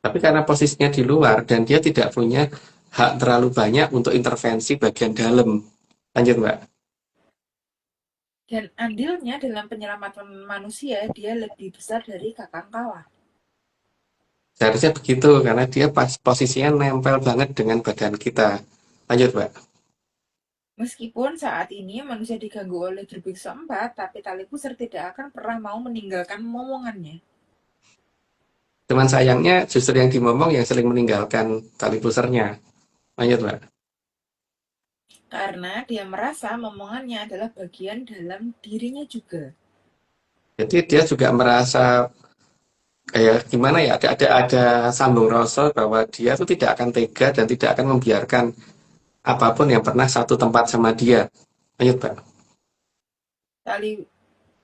Tapi karena posisinya di luar dan dia tidak punya hak terlalu banyak untuk intervensi bagian dalam. Lanjut, Mbak. Dan andilnya dalam penyelamatan manusia dia lebih besar dari kakang kawah. Seharusnya begitu, karena dia pas posisinya nempel banget dengan badan kita. Lanjut, Mbak. Meskipun saat ini manusia diganggu oleh berbiksu empat, tapi tali pusar tidak akan pernah mau meninggalkan momongannya. Cuman sayangnya justru yang dimomong yang sering meninggalkan tali pusarnya. Lanjut, Mbak. Karena dia merasa momongannya adalah bagian dalam dirinya juga. Jadi dia juga merasa kayak gimana ya, ada sambung rasa bahwa dia tuh tidak akan tega dan tidak akan membiarkan apapun yang pernah satu tempat sama dia. Lanjut, Pak. Tali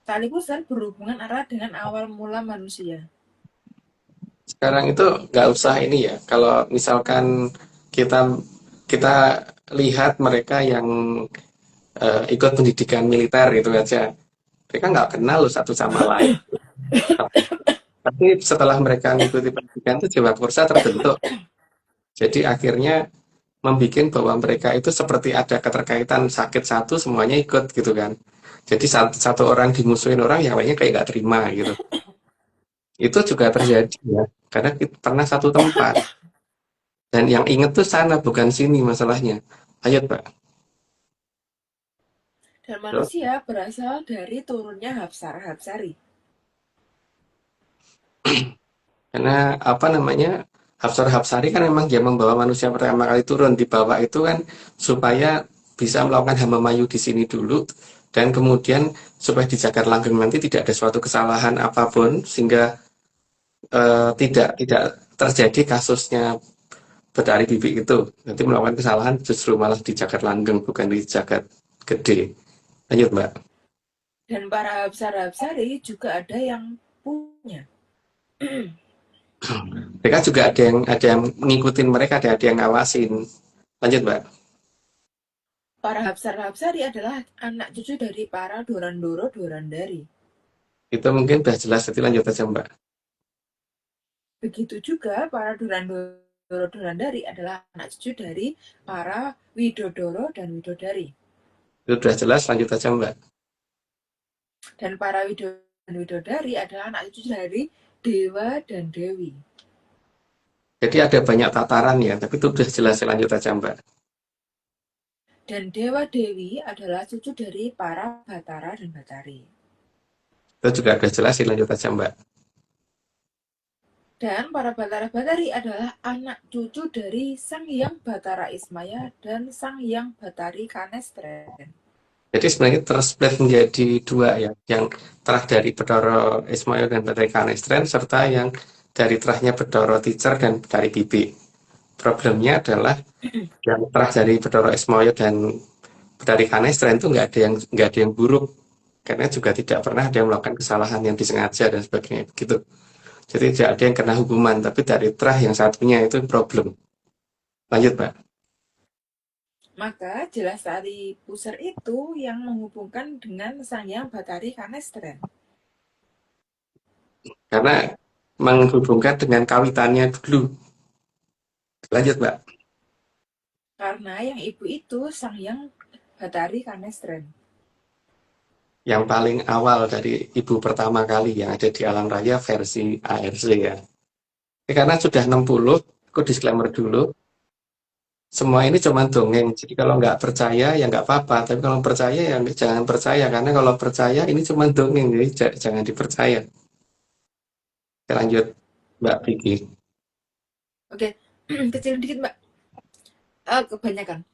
tali pusar berhubungan erat dengan awal mula manusia. Sekarang itu nggak usah ini ya, kalau misalkan kita kita lihat mereka yang ikut pendidikan militer itu aja, mereka nggak kenal loh satu sama lain. Tapi setelah mereka mengikuti pendidikan itu jiwa kursa terbentuk. Jadi akhirnya membuat bahwa mereka itu seperti ada keterkaitan sakit satu semuanya ikut gitu kan. Jadi satu orang dimusuhin orang yang lainnya kayak nggak terima gitu. Itu juga terjadi ya, karena kita pernah satu tempat dan yang inget tuh sana bukan sini masalahnya. Ayo Pak. Dan Terus, manusia berasal dari turunnya Hapsara-Hapsari. karena apa namanya Hapsar Hapsari kan memang dia membawa manusia pertama kali turun di bawah itu kan supaya bisa melakukan hama mayu di sini dulu dan kemudian supaya di Jagat Langgeng nanti tidak ada suatu kesalahan apapun sehingga tidak terjadi kasusnya Betari Bibi itu nanti melakukan kesalahan justru malah di Jagat Langgeng bukan di Jagat Gede. Lanjut Mbak. Dan para Hapsara-Hapsari juga ada yang punya. Mereka juga ada yang ngikutin mereka, ada yang ngawasin. Lanjut Mbak. Para Hapsara-Hapsari adalah anak cucu dari para Dorandoro Dorandari. Itu mungkin sudah jelas, jadi lanjut aja Mbak. Begitu juga para Dorandoro Dorandari adalah anak cucu dari para Widodoro dan Widodari. Itu sudah jelas, lanjut aja Mbak. Dan para Widodoro dan Widodari adalah anak cucu dari Dewa dan Dewi. Jadi ada banyak tataran ya, tapi itu udah jelas, lanjut aja Mbak. Dan Dewa Dewi adalah cucu dari para Batara dan Batari. Itu juga udah jelas, lanjut aja Mbak. Dan para Batara Batari adalah anak cucu dari Sang Hyang Batara Ismaya dan Sang Hyang Batari Kanestren. Jadi sebenarnya tersplit menjadi dua ya, yang terah dari Bathara Ismail dan Batari Kanestren, serta yang dari terahnya Bathara Teacher dan Batari Bibi. Problemnya adalah yang terah dari Bathara Ismail dan Batari Kanestren itu nggak ada yang buruk, karena juga tidak pernah ada yang melakukan kesalahan yang disengaja dan sebagainya gitu. Jadi tidak ada yang kena hukuman, tapi dari terah yang satunya itu problem. Lanjut Pak. Maka jelas tali pusar itu yang menghubungkan dengan Sang Hyang Batari Kanestren. Karena menghubungkan dengan kawitannya dulu. Lanjut Mbak. Karena yang ibu itu Sang Hyang Batari Kanestren. Yang paling awal dari ibu pertama kali yang ada di alam raya versi ARC ya. Karena sudah 60, aku disclaimer dulu. Semua ini cuma dongeng, jadi kalau nggak percaya ya nggak apa-apa, tapi kalau percaya ya jangan percaya, karena kalau percaya ini cuma dongeng, jadi jangan dipercaya. Oke, lanjut Mbak Vicky. Oke, kecil dikit Mbak. Kebanyakan.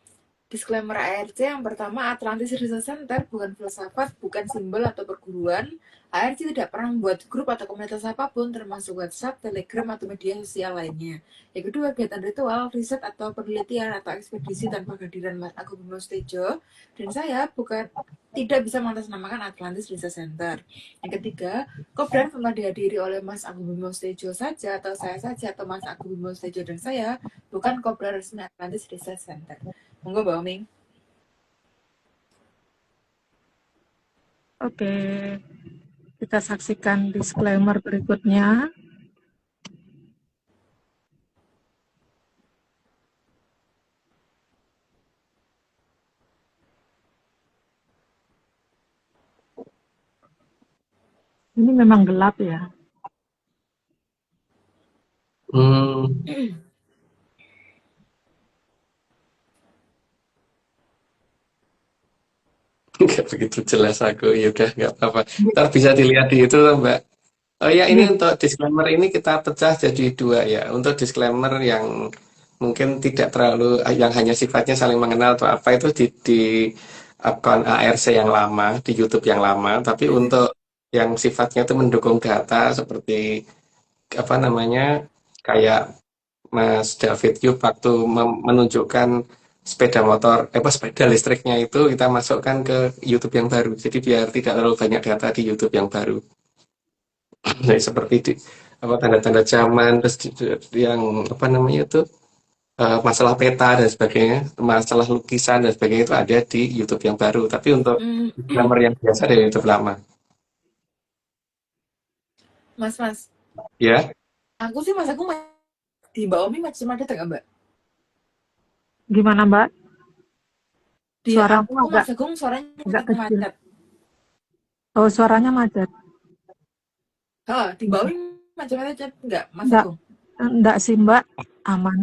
Disclaimer ARC yang pertama, Atlantis Research Center bukan filsafat, bukan simbol atau perguruan. ARC tidak pernah membuat grup atau komunitas apapun, termasuk WhatsApp, Telegram, atau media sosial lainnya. Yang kedua, kegiatan ritual, riset, atau penelitian, atau ekspedisi tanpa kehadiran Mas Agung Bimo Tejo. Dan saya tidak bisa mengatasnamakan Atlantis Research Center. Yang ketiga, Kopdar pernah dihadiri oleh Mas Agung Bimo Tejo saja, atau saya saja, atau Mas Agung Bimo Tejo dan saya, bukan Kopdar resmi Atlantis Research Center. Monggo Mbak Oming. Oke, kita saksikan disclaimer berikutnya. Ini memang gelap ya. Nggak begitu jelas aku, ya udah nggak apa-apa. Ntar bisa dilihat di itu Mbak. Oh ya, ini untuk disclaimer ini kita pecah jadi dua ya. Untuk disclaimer yang mungkin tidak terlalu, yang hanya sifatnya saling mengenal atau apa, itu di akun ARC yang lama, di YouTube yang lama. Tapi untuk yang sifatnya itu mendukung data seperti apa namanya, kayak Mas David Yub waktu menunjukkan sepeda motor, sepeda listriknya itu kita masukkan ke YouTube yang baru. Jadi biar tidak terlalu banyak data di YouTube yang baru. Nah, seperti tanda-tanda zaman, terus yang apa namanya itu masalah peta dan sebagainya, masalah lukisan dan sebagainya itu ada di YouTube yang baru. Tapi untuk gambar yang biasa dari YouTube lama. Mas. Ya. Aku sih Mas Agung di Mbak Omi macam ada nggak Mbak? Gimana Mbak? Di Suara aku Mas Agung suaranya agak kecil. macet. Oh, suaranya macet. Oh, di Mbak Omi macet nggak Mas Enggak. Agung? Enggak sih Mbak, aman.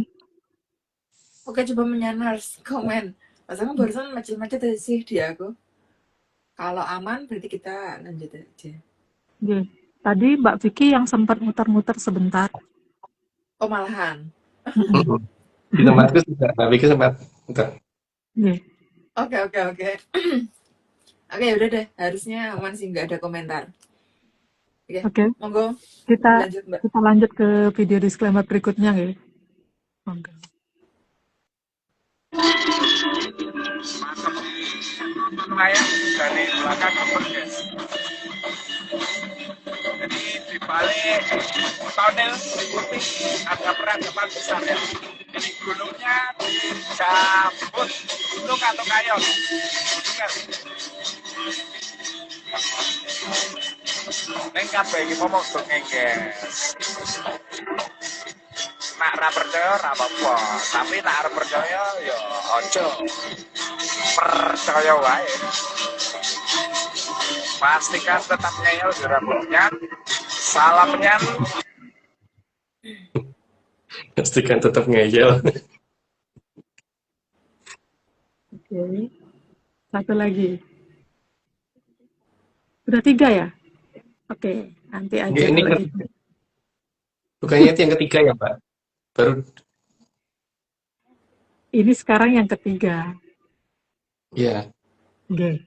Oke, coba menyanar komen. Mas Agung barusan macet-macet sih di aku. Kalau aman berarti kita lanjut aja. Oke. Tadi Mbak Vicky yang sempat muter-muter sebentar. Oh malahan. Di tempatku sudah, Mbak Vicky sempat muter. Oke. Oke, udah deh. Harusnya aman sih, nggak ada komentar. Oke. Monggo. Kita lanjut ke video disclaimer berikutnya ya. Monggo. Layang dari belakang ke guys. Jadi di balik tunnel putih ada peradaban besar ya. Jadi gunungnya disambut gunung atau kayon. Gunungan. Neng kabeh iki ngomong dongeng guys. Nak ra percaya ra apa-apa, tapi nak arep percaya ya aja. Percaya wae. Pastikan tetap ngeyel di rambutnya. Salamnya Pastikan tetap ngeyel. Oke, satu lagi. Udah 3 ya? Oke, nanti aja Ini kalau kan gitu. bukannya itu yang ketiga ya, Mbak? Baru Ini sekarang yang ketiga. ya. Oke.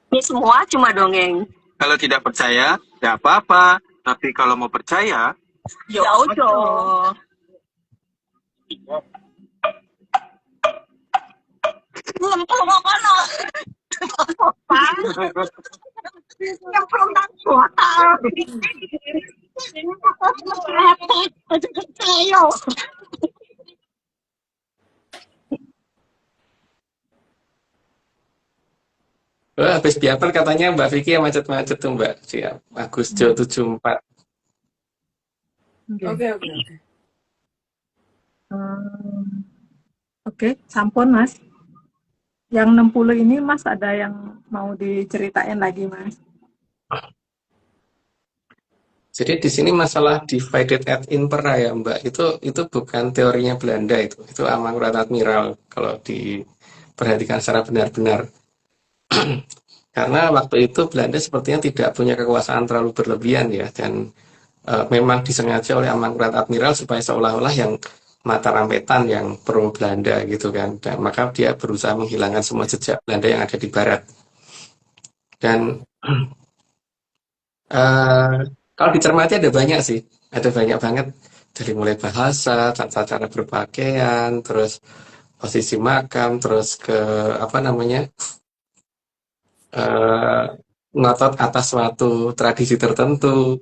Ini semua cuma dongeng. Kalau tidak percaya, nggak apa-apa. Tapi kalau mau percaya, Ya ojo. Ngumpul mau kono. Apa? Yang program kuota. Repot. Aja percaya. Wah, habis diapel katanya Mbak Vicky yang macet-macet tuh, Mbak. Siap. Agus Jo 74. Oke. Oke. Oke, sampun Mas. Yang 60 ini Mas ada yang mau diceritain lagi Mas? Jadi di sini masalah divided ad impera ya, Mbak. Itu bukan teorinya Belanda itu. Itu Amangkurat Admiral kalau diperhatikan secara benar-benar. Karena waktu itu Belanda sepertinya tidak punya kekuasaan terlalu berlebihan ya, dan memang disengaja oleh Amangkurat Admiral supaya seolah-olah yang Mataram Wetan yang pro Belanda gitu kan. Dan maka dia berusaha menghilangkan semua jejak Belanda yang ada di barat. Dan kalau dicermati ada banyak sih, ada banyak banget dari mulai bahasa, tata cara berpakaian, terus posisi makam, terus ke apa namanya eh, ngotot atas suatu tradisi tertentu,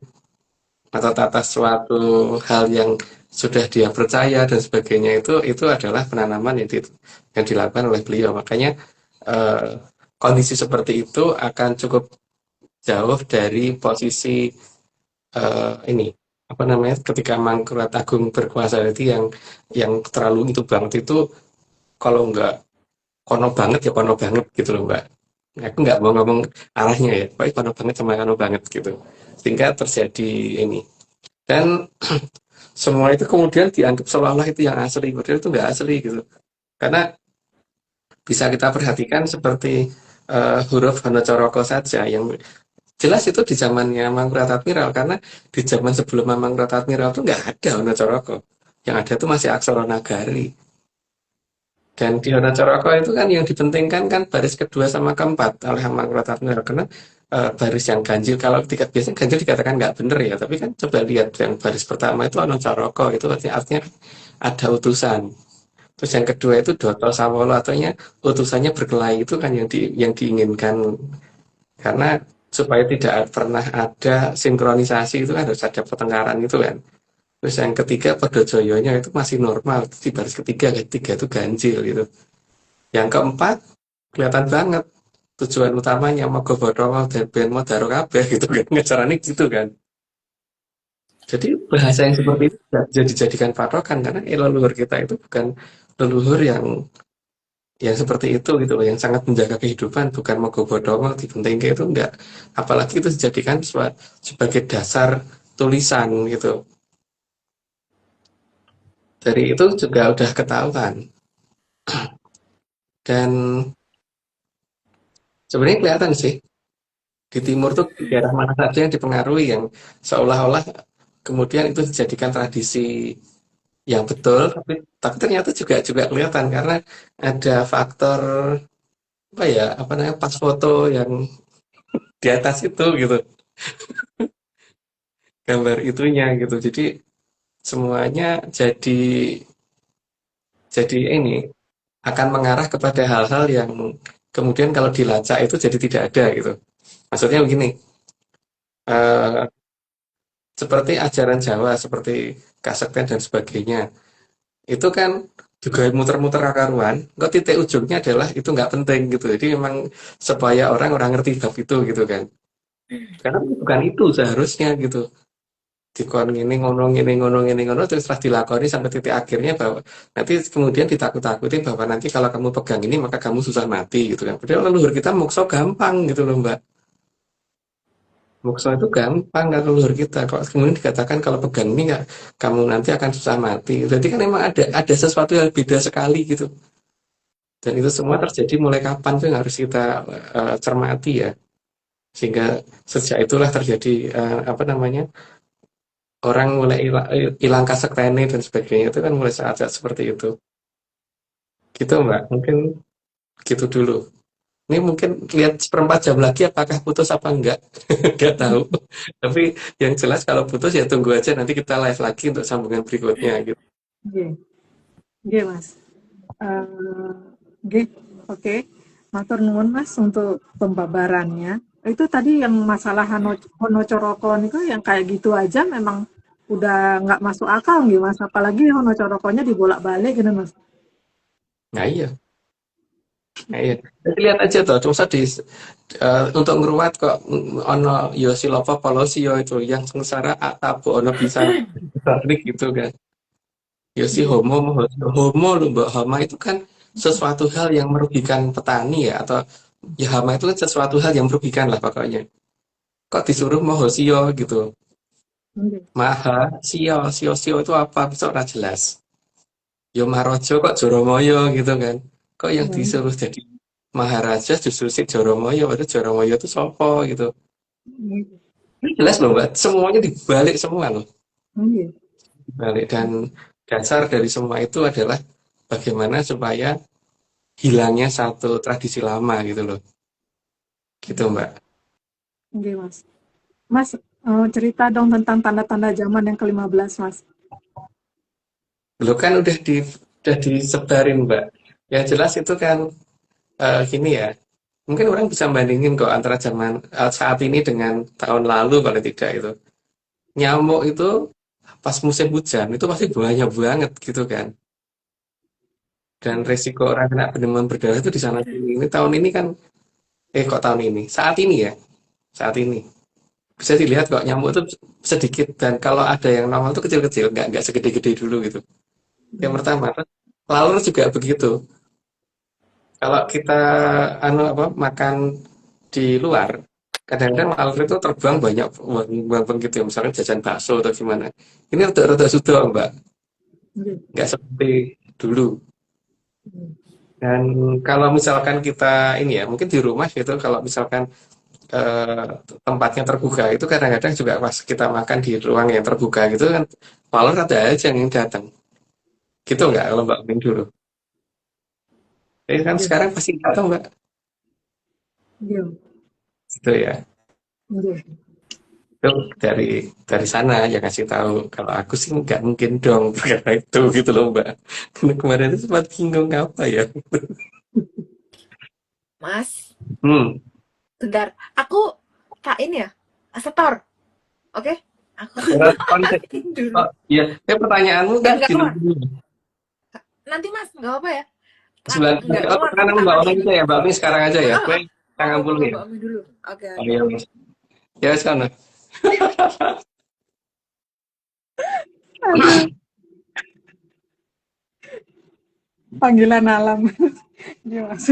ngotot atas suatu hal yang sudah dia percaya dan sebagainya itu adalah penanaman yang dilakukan oleh beliau. Makanya eh, kondisi seperti itu akan cukup jauh dari posisi ini apa namanya ketika Mangkurat Agung berkuasa itu yang terlalu itu banget itu kalau nggak kono banget ya kono banget gitu loh Mbak. Aku nggak mau ngomong arahnya ya, pokoknya kono banget sama kono banget gitu. Sehingga terjadi ini. Dan semua itu kemudian dianggap seolah-olah itu yang asli, padahal itu nggak asli gitu. Karena bisa kita perhatikan seperti huruf Hanacaraka saja yang jelas itu di zamannya Mangkurat Admiral, karena di zaman sebelum Mangkurat Admiral itu nggak ada Hanacaraka. Yang ada itu masih aksara Nagari. Dan di Hanacaraka itu kan yang dipentingkan kan baris kedua sama keempat oleh Mangkurat Admiral. Karena baris yang ganjil, kalau biasanya ganjil dikatakan nggak bener ya, tapi kan coba lihat yang baris pertama itu Hanacaraka, itu artinya ada utusan. Terus yang kedua itu Doto Sawolo, artinya utusannya berkelahi, itu kan yang diinginkan. Karena supaya tidak pernah ada sinkronisasi itu kan harus ada pertengkaran itu kan. Terus yang ketiga Pedojoyonya itu masih normal, di baris ketiga itu ganjil gitu. Yang keempat kelihatan banget tujuan utamanya Mogo Bodromo dan Ben Modaro kabeh gitu kan, ngecarane gitu kan. Jadi bahasa yang seperti itu bisa dijadikan patokan karena leluhur kita itu bukan leluhur yang seperti itu gitu loh, yang sangat menjaga kehidupan, bukan mogo-bodongo dibentingke itu enggak. Apalagi itu dijadikan sebagai dasar tulisan gitu. Dari itu juga udah ketahuan. Dan sebenarnya kelihatan sih di timur tuh daerah mana saja yang dipengaruhi yang seolah-olah kemudian itu dijadikan tradisi yang betul, tapi ternyata juga kelihatan karena ada faktor apa ya, apa namanya, pas foto yang di atas itu gitu, gambar itunya gitu. Jadi semuanya jadi ini akan mengarah kepada hal-hal yang kemudian kalau dilacak itu jadi tidak ada gitu. Maksudnya begini, eh, seperti ajaran Jawa, seperti kasekten dan sebagainya, itu kan juga muter-muter karuan, kok titik ujungnya adalah itu nggak penting gitu. Jadi memang supaya orang ngerti bab itu gitu kan. Karena bukan itu seharusnya gitu. Dikon ngene ngono terus setelah dilakoni sampai titik akhirnya bahwa nanti kemudian ditakut-takutin bahwa nanti kalau kamu pegang ini maka kamu susah mati gitu kan. Padahal leluhur kita mokso gampang gitu loh Mbak. Moksa itu gampang kalau leluhur kita. Kalau kemudian dikatakan kalau pegang ini nggak, kamu nanti akan susah mati. Berarti kan emang ada sesuatu yang beda sekali gitu. Dan itu semua terjadi mulai kapan tuh yang harus kita cermati ya. Sehingga sejak itulah terjadi apa namanya, orang mulai hilang kasektene dan sebagainya itu kan mulai saat-saat seperti itu. Gitu Mbak, mungkin gitu dulu. Ini mungkin lihat seperempat jam lagi apakah putus apa enggak, nggak tahu. Tapi yang jelas kalau putus ya tunggu aja nanti kita live lagi untuk sambungan berikutnya gitu. Nggih. Nggih, Mas. Nggih, oke. Matur nuwun Mas untuk pembabarannya. Itu tadi yang masalah Honocoroko niku yang kayak gitu aja memang udah nggak masuk akal nggih Mas. Apalagi Honocorokonya dibolak-balik gitu Mas. Nah iya, nah iya. Jadi lihat aja tuh, cuma untuk ngeruat kok ono yo silopo polosio itu yang sengsara atapu ono bisa balik gitu kan. Yo si Nggih. homo homo lu mbak, hama itu kan sesuatu hal yang merugikan petani ya, atau ya hama itu kan sesuatu hal yang merugikan lah pokoknya. Kok disuruh mohosio gitu. Nggih. Maha sio sio sio itu apa? Bisa ora jelas. Yo Marojo kok Joromoyo gitu kan. Kok yang Nggih. disuruh jadi Maharaja justru si Joromoyo, padahal Joromoyo itu sopo gitu. Nggih. Ini jelas loh mbak, semuanya dibalik semua loh. Nggih. Dibalik, dan dasar dari semua itu adalah bagaimana supaya hilangnya satu tradisi lama gitu loh. Gitu mbak. Nggih, Mas. Mas, cerita dong tentang tanda-tanda zaman yang ke-15, Mas. Lo kan udah disebarin mbak. Yang jelas itu kan gini ya. Mungkin orang bisa bandingin kok antara zaman saat ini dengan tahun lalu kalau tidak itu. Nyamuk itu pas musim hujan itu pasti banyak banget gitu kan. Dan resiko orang kena demam berdarah itu di sana sini. Ini tahun ini kan, kok tahun ini? Saat ini ya, saat ini. Bisa dilihat kok nyamuk itu sedikit, dan kalau ada yang normal itu kecil-kecil, nggak segede-gede dulu gitu. Yang pertama, lalu juga begitu. Kalau kita makan di luar, kadang-kadang laler itu terbang banyak banget gitu ya, misalnya jajan bakso atau gimana. Ini rada-rada sudah mbak, Nggih. nggak seperti dulu. Nggih. Dan kalau misalkan kita ini ya, mungkin di rumah gitu, kalau misalkan eh, tempatnya terbuka itu kadang-kadang juga pas kita makan di ruang yang terbuka gitu kan, malah ada aja yang datang. Gitu nggak kalau Mbak Min dulu? Jadi kan Nggih. sekarang pasti nggak tahu Mbak. Nggih. Gitu ya. Nggih. Itu dari sana yang kasih tahu. Kalau aku sih nggak mungkin dong karena itu gitu loh Mbak. Karena kemarin itu sempat bingung apa ya. Mas, Hmm. bentar. Aku Kak ini ya, setor. Oke? Aku dulu. Oh, iya. Pertanyaanmu kan Enggak di keluar. dulu. Nanti Mas, nggak apa ya. Sebelah Enggak oh, keluar, pertanyaan tapi Mbak tangan Omi ini. aja ya, Mbak Omi sekarang aja ya. Gue tangan Mau dulu ya. Mbak Omi dulu. Oke, Oh oke. iya, Mas. Ya sekarang. Aduh, panggilan alam. Nggih, Mas.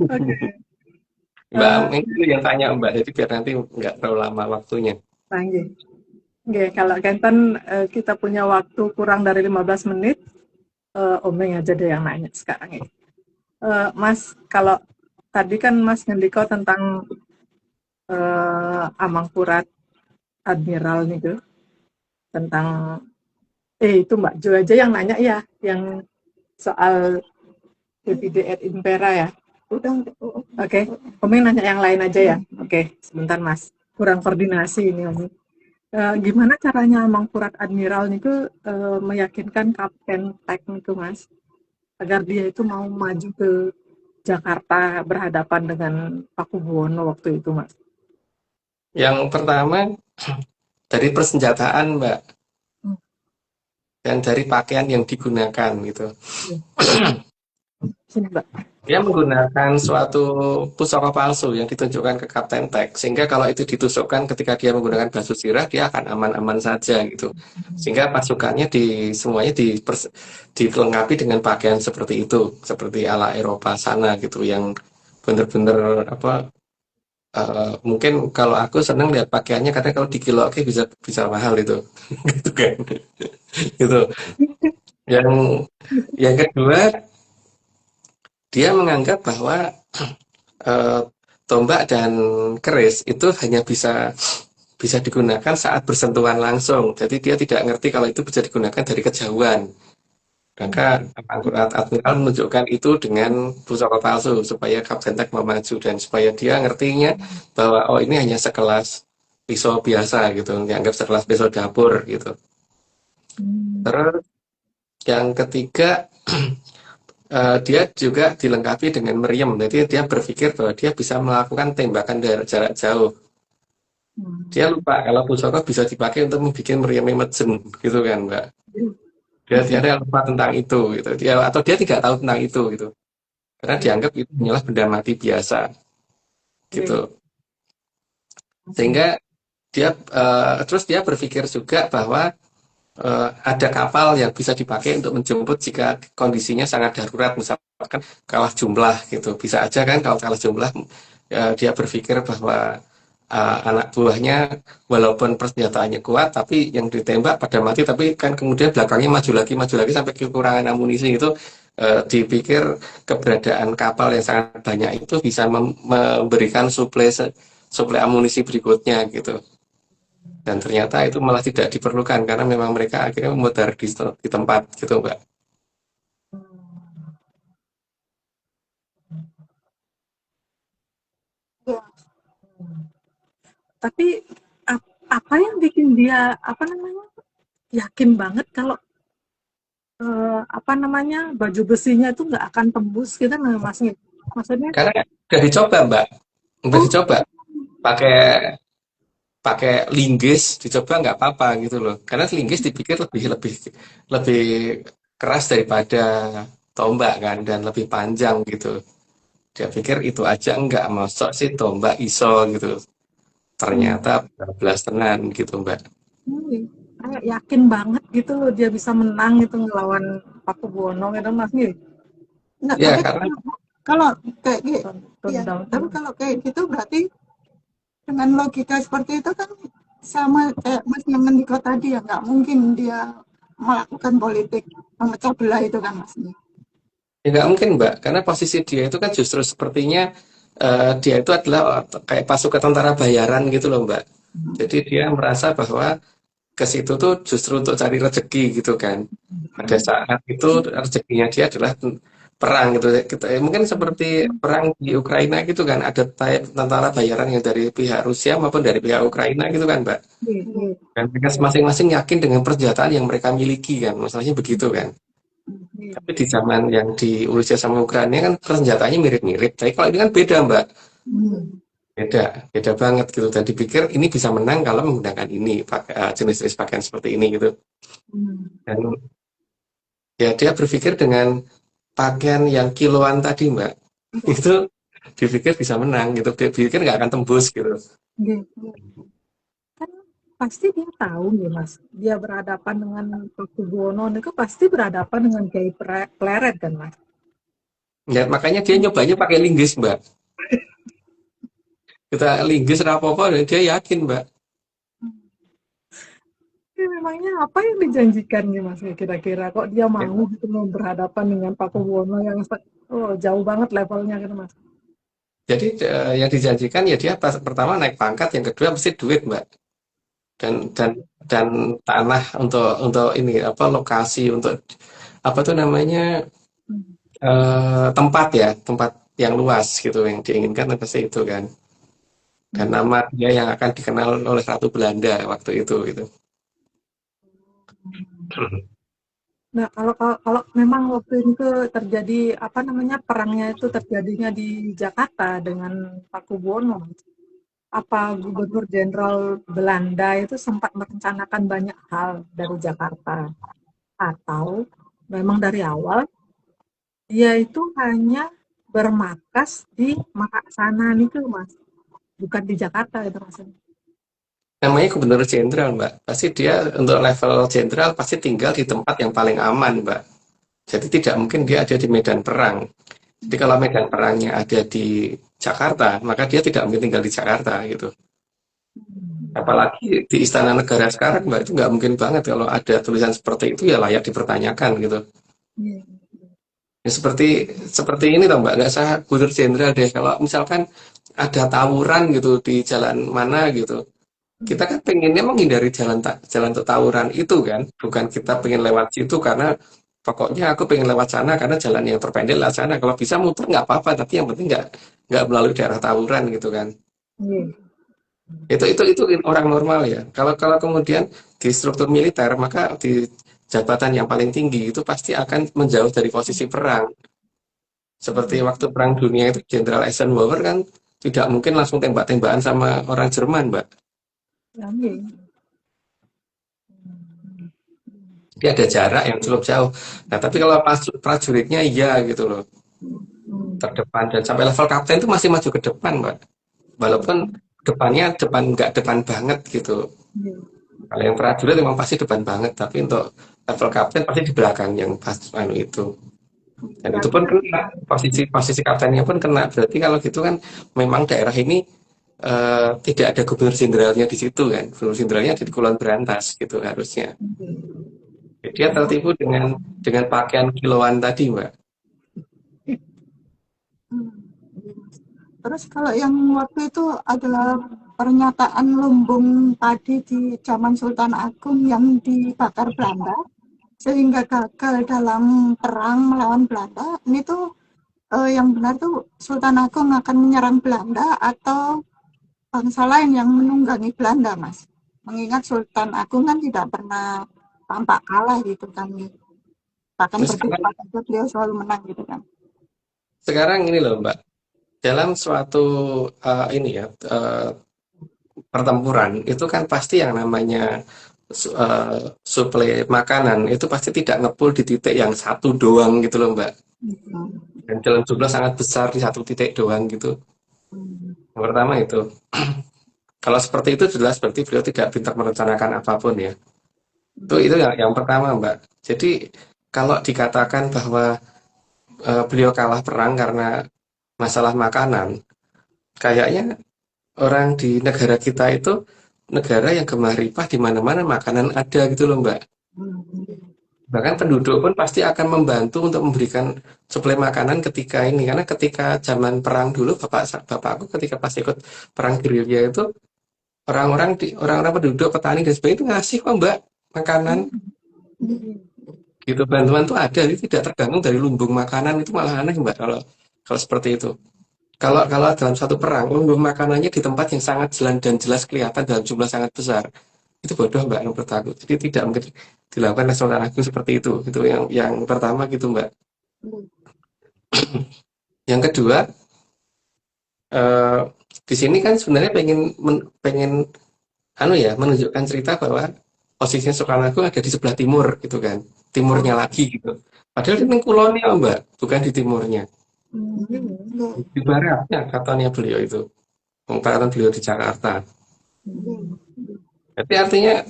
Oke. Mbak Eh, Omi itu yang tanya Mbak, jadi biar nanti nggak terlalu lama waktunya. nggih. Nggih, kalau Kenten kita punya waktu kurang dari 15 menit, Omeng aja deh yang nanya sekarang ini. Mas, kalau tadi kan Mas ngendiko tentang Amangkurat Admiral nih tentang itu Mbak Jo aja yang nanya ya, yang soal Divide et Impera ya. Oke, Omeng nanya yang lain aja ya. Oke, sebentar Mas. Kurang koordinasi ini Omeng. Gimana caranya Mangkurat Admiral niku meyakinkan Kapten Tek niku Mas agar dia itu mau maju ke Jakarta berhadapan dengan Pakubuwono waktu itu Mas. Yang pertama dari persenjataan Mbak, dan dari pakaian yang digunakan gitu. Sini Mbak. Dia menggunakan suatu pusaka palsu yang ditunjukkan ke Kapten Tek, sehingga kalau itu ditusukkan ketika dia menggunakan basuh sirah, dia akan aman-aman saja gitu. Sehingga pasukannya semuanya dilengkapi dengan pakaian seperti itu, seperti ala Eropa sana gitu, yang benar-benar mungkin kalau aku seneng lihat pakaiannya karena kalau di kilo oke bisa bisa mahal itu. Gitu kan. Gitu. Yang yang kedua, dia menganggap bahwa eh, tombak dan keris itu hanya bisa bisa digunakan saat bersentuhan langsung. Jadi dia tidak ngerti kalau itu bisa digunakan dari kejauhan. Maka admiral menunjukkan itu dengan pusaka palsu supaya Kapten Tag mau maju dan supaya dia ngertinya bahwa oh ini hanya sekelas pisau biasa gitu, dianggap sekelas pisau dapur gitu. Terus yang ketiga dia juga dilengkapi dengan meriam. Jadi dia berpikir bahwa dia bisa melakukan tembakan dari jarak jauh. Dia lupa kalau pusaka bisa dipakai untuk membuat meriam emergen gitu kan, Mbak. Dia lupa tentang itu gitu. Atau dia tidak tahu tentang itu gitu. Karena dianggap itu hanyalah benda mati biasa gitu. Sehingga dia terus dia berpikir juga bahwa ada kapal yang bisa dipakai untuk menjemput jika kondisinya sangat darurat, misalkan kalah jumlah gitu. Bisa aja kan kalau kalah jumlah dia berpikir bahwa anak buahnya walaupun persenjataannya kuat tapi yang ditembak pada mati, tapi kan kemudian belakangnya maju lagi sampai kekurangan amunisi itu. Dipikir keberadaan kapal yang sangat banyak itu bisa memberikan suplai amunisi berikutnya gitu. Dan ternyata itu malah tidak diperlukan karena memang mereka akhirnya memudar di tempat gitu, Mbak. Tapi apa yang bikin dia yakin banget kalau baju besinya itu nggak akan tembus kita Masnya? Maksudnya Karena udah dicoba, Mbak. Udah dicoba pakai pakai linggis, dicoba nggak apa-apa gitu loh. Karena linggis dipikir lebih lebih lebih keras daripada tombak kan dan lebih panjang gitu. Dia pikir itu aja enggak, masuk sih tombak iso gitu. Ternyata belas tenan gitu, Mbak. kayak yakin banget gitu loh dia bisa menang itu ngelawan Pakubuwono gitu Mas nih. Nah, Ya, tapi karena kalau kayak gitu, ya, Tentang tapi kalau kayak gitu berarti dengan logika seperti itu kan sama kayak Mas Ngendiko tadi ya, nggak mungkin dia melakukan politik memecah belah itu kan Mas. ya nggak mungkin, Mbak. Karena posisi dia itu kan justru sepertinya dia itu adalah kayak pasukan tentara bayaran gitu loh, Mbak. Jadi dia merasa bahwa ke situ tuh justru untuk cari rezeki gitu kan. Pada saat itu rezekinya dia adalah perang gitu. Mungkin seperti perang di Ukraina gitu kan. Ada tentara bayaran yang dari pihak Rusia maupun dari pihak Ukraina gitu kan, Mbak. Dan mereka masing-masing yakin dengan persenjataan yang mereka miliki kan. Masalahnya begitu kan. Tapi di zaman yang di Rusia sama Ukraina kan persenjataannya mirip-mirip. Tapi kalau ini kan beda, Mbak. Beda banget gitu. Dan dipikir ini bisa menang kalau menggunakan ini, jenis-jenis pakaian seperti ini gitu. Dan ya dia berpikir dengan pakaian yang kiloan tadi, Mbak. Itu dipikir bisa menang gitu. Dia pikir nggak akan tembus gitu. Kan pasti dia tahu nih Mas, dia berhadapan dengan Pakubuwono itu pasti berhadapan dengan Kiai Pleret kan Mas. Ya, makanya dia nyobanya pakai linggis, Mbak. Kita linggis apa-apa, dia yakin, Mbak. Ya, memangnya apa yang dijanjikan nih Mas kira-kira kok dia mau gitu berhadapan dengan Pakubuwono yang jauh banget levelnya gitu Mas. Jadi yang dijanjikan ya dia pertama naik pangkat, yang kedua mesti duit, Mbak. Dan tanah untuk ini apa lokasi untuk apa tuh namanya tempat yang luas gitu yang diinginkan pasti itu kan. Dan nama dia yang akan dikenal oleh Ratu Belanda waktu itu gitu. Nah, kalau memang waktu itu terjadi perangnya itu terjadinya di Jakarta dengan Pakubuwono, apa Gubernur Jenderal Belanda itu sempat merencanakan banyak hal dari Jakarta, atau memang dari awal dia itu hanya bermarkas di Makassar itu Mas, bukan di Jakarta itu maksudnya. Namanya Gubernur Jenderal, Mbak. Pasti dia untuk level jenderal pasti tinggal di tempat yang paling aman, Mbak. Jadi tidak mungkin dia ada di medan perang. Jadi kalau medan perangnya ada di Jakarta, maka dia tidak mungkin tinggal di Jakarta gitu. Apalagi di Istana Negara sekarang, Mbak, itu nggak mungkin banget kalau ada tulisan seperti itu ya layak dipertanyakan gitu. Iya. Ya, seperti ini toh Mbak, nggak usah Gubernur Jenderal deh. Kalau misalkan ada tawuran gitu di jalan mana gitu, kita kan pengennya menghindari jalan untuk tawuran itu kan, bukan kita pengen lewat situ karena pokoknya aku pengen lewat sana karena jalan yang terpendek lah sana. Kalau bisa muter nggak apa-apa, tapi yang penting nggak melalui daerah tawuran gitu kan. Iya. Itu orang normal ya. Kalau kalau kemudian di struktur militer, maka di jabatan yang paling tinggi itu pasti akan menjauh dari posisi perang. Seperti waktu Perang Dunia itu Jenderal Eisenhower kan tidak mungkin langsung tembak-tembakan sama orang Jerman, Mbak. Iya. Jadi ada jarak yang cukup jauh. Nah, tapi kalau prajuritnya iya gitu loh, terdepan dan sampai level kapten itu masih maju ke depan, Mbak. Walaupun depannya nggak depan banget gitu. Iya. Kalau yang prajurit memang pasti depan banget, tapi untuk level kapten pasti di belakang yang pas itu. Dan itu pun kena posisi kaptennya pun kena. Berarti kalau gitu kan memang daerah ini tidak ada gubernur jenderalnya di situ kan. Gubernur jenderalnya ada di Kulon Berantas gitu harusnya. Jadi dia tertipu dengan pakaian kiloan tadi, Mbak. Terus kalau yang waktu itu adalah pernyataan lumbung padi di zaman Sultan Agung yang dibakar Belanda sehingga gagal dalam perang melawan Belanda. Ini tuh yang benar tuh Sultan Agung akan menyerang Belanda atau bangsa lain yang menunggangi Belanda, Mas. Mengingat Sultan Agung kan tidak pernah tampak kalah gitu kan. Bahkan Terus berdebat saja beliau selalu menang gitu kan. sekarang ini loh, Mbak. Dalam suatu pertempuran itu kan pasti yang namanya suplai makanan itu pasti tidak ngepul di titik yang satu doang gitu loh Mbak. Dan dalam jumlah sangat besar di satu titik doang gitu. Yang pertama itu. Kalau seperti itu jelas berarti beliau tidak pintar merencanakan apapun ya. Itu yang pertama Mbak. Jadi kalau dikatakan bahwa beliau kalah perang karena masalah makanan, kayaknya orang di negara kita itu negara yang gemah ripah di mana-mana makanan ada gitu loh Mbak. Bahkan penduduk pun pasti akan membantu untuk memberikan suplai makanan ketika ini karena ketika zaman perang dulu bapakku ketika pas ikut perang gerilya itu orang-orang penduduk petani dan sebagainya itu ngasih kok Mbak makanan gitu bantuan tuh ada jadi tidak tergantung dari lumbung makanan itu malah aneh Mbak kalau seperti itu. Kalau dalam satu perang, lumbung makanannya di tempat yang sangat jelas kelihatan dalam jumlah sangat besar, itu bodoh Mbak menurut aku. Jadi tidak mungkin dilakukan oleh Sultan Agung seperti itu. Itu yang pertama gitu Mbak. Yang kedua, di sini kan sebenarnya pengen menunjukkan cerita bahwa posisinya Sultan Agung ada di sebelah timur gitu kan, timurnya lagi gitu. Padahal ini kulonnya Mbak, bukan di timurnya. Di baratnya katanya beliau itu pengangkatan beliau di Jakarta. Jadi artinya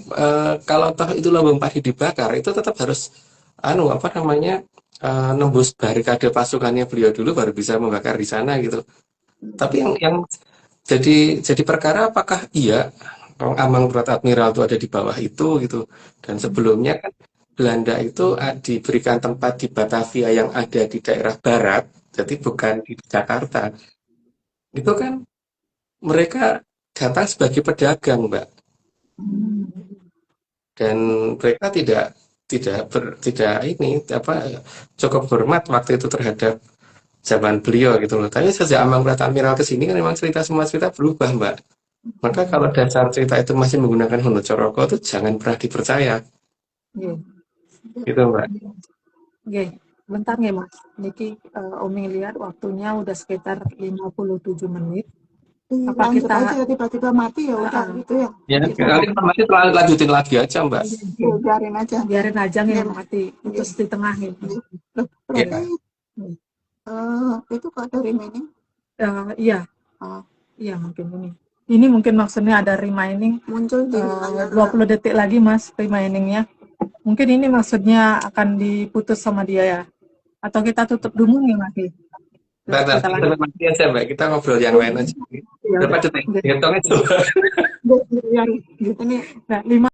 kalau toh itu lumbung padi dibakar itu tetap harus nembus barikade pasukannya beliau dulu baru bisa membakar di sana gitu. Tapi yang jadi perkara apakah iya ambang berat admiral itu ada di bawah itu gitu. Dan sebelumnya kan Belanda itu diberikan tempat di Batavia yang ada di daerah barat, jadi bukan di Jakarta. Itu kan mereka datang sebagai pedagang, Mbak. Dan mereka tidak cukup hormat waktu itu terhadap zaman beliau gitu loh. Tapi sejak ambang berat admiral ke sini kan memang semua cerita berubah, Mbak. Maka kalau dasar cerita itu masih menggunakan Honocoroko itu jangan pernah dipercaya. Gitu Mbak. Oke, bentar ya Mas. Niki Umi lihat waktunya udah sekitar 57 menit. Apa Lanjut kita aja tiba-tiba mati ya udah gitu ya. Ya, nanti masih lanjutin lagi aja Mbak. Ya, biarin aja. biarin aja nih mati terus di tengah gitu. Loh, berarti itu kok ada remaining? Iya. Iya mungkin ini. Ini mungkin maksudnya ada remaining Muncul di 20 detik lagi Mas remainingnya. Mungkin ini maksudnya akan diputus sama dia ya. Atau kita tutup dulu nih Mas. Bentar, kita kita lanjut. mati aja Mbak, kita ngobrol yang lain aja. Ya Berapa udah. detik? Hitungnya coba. Yang gitu nih. Nah, 5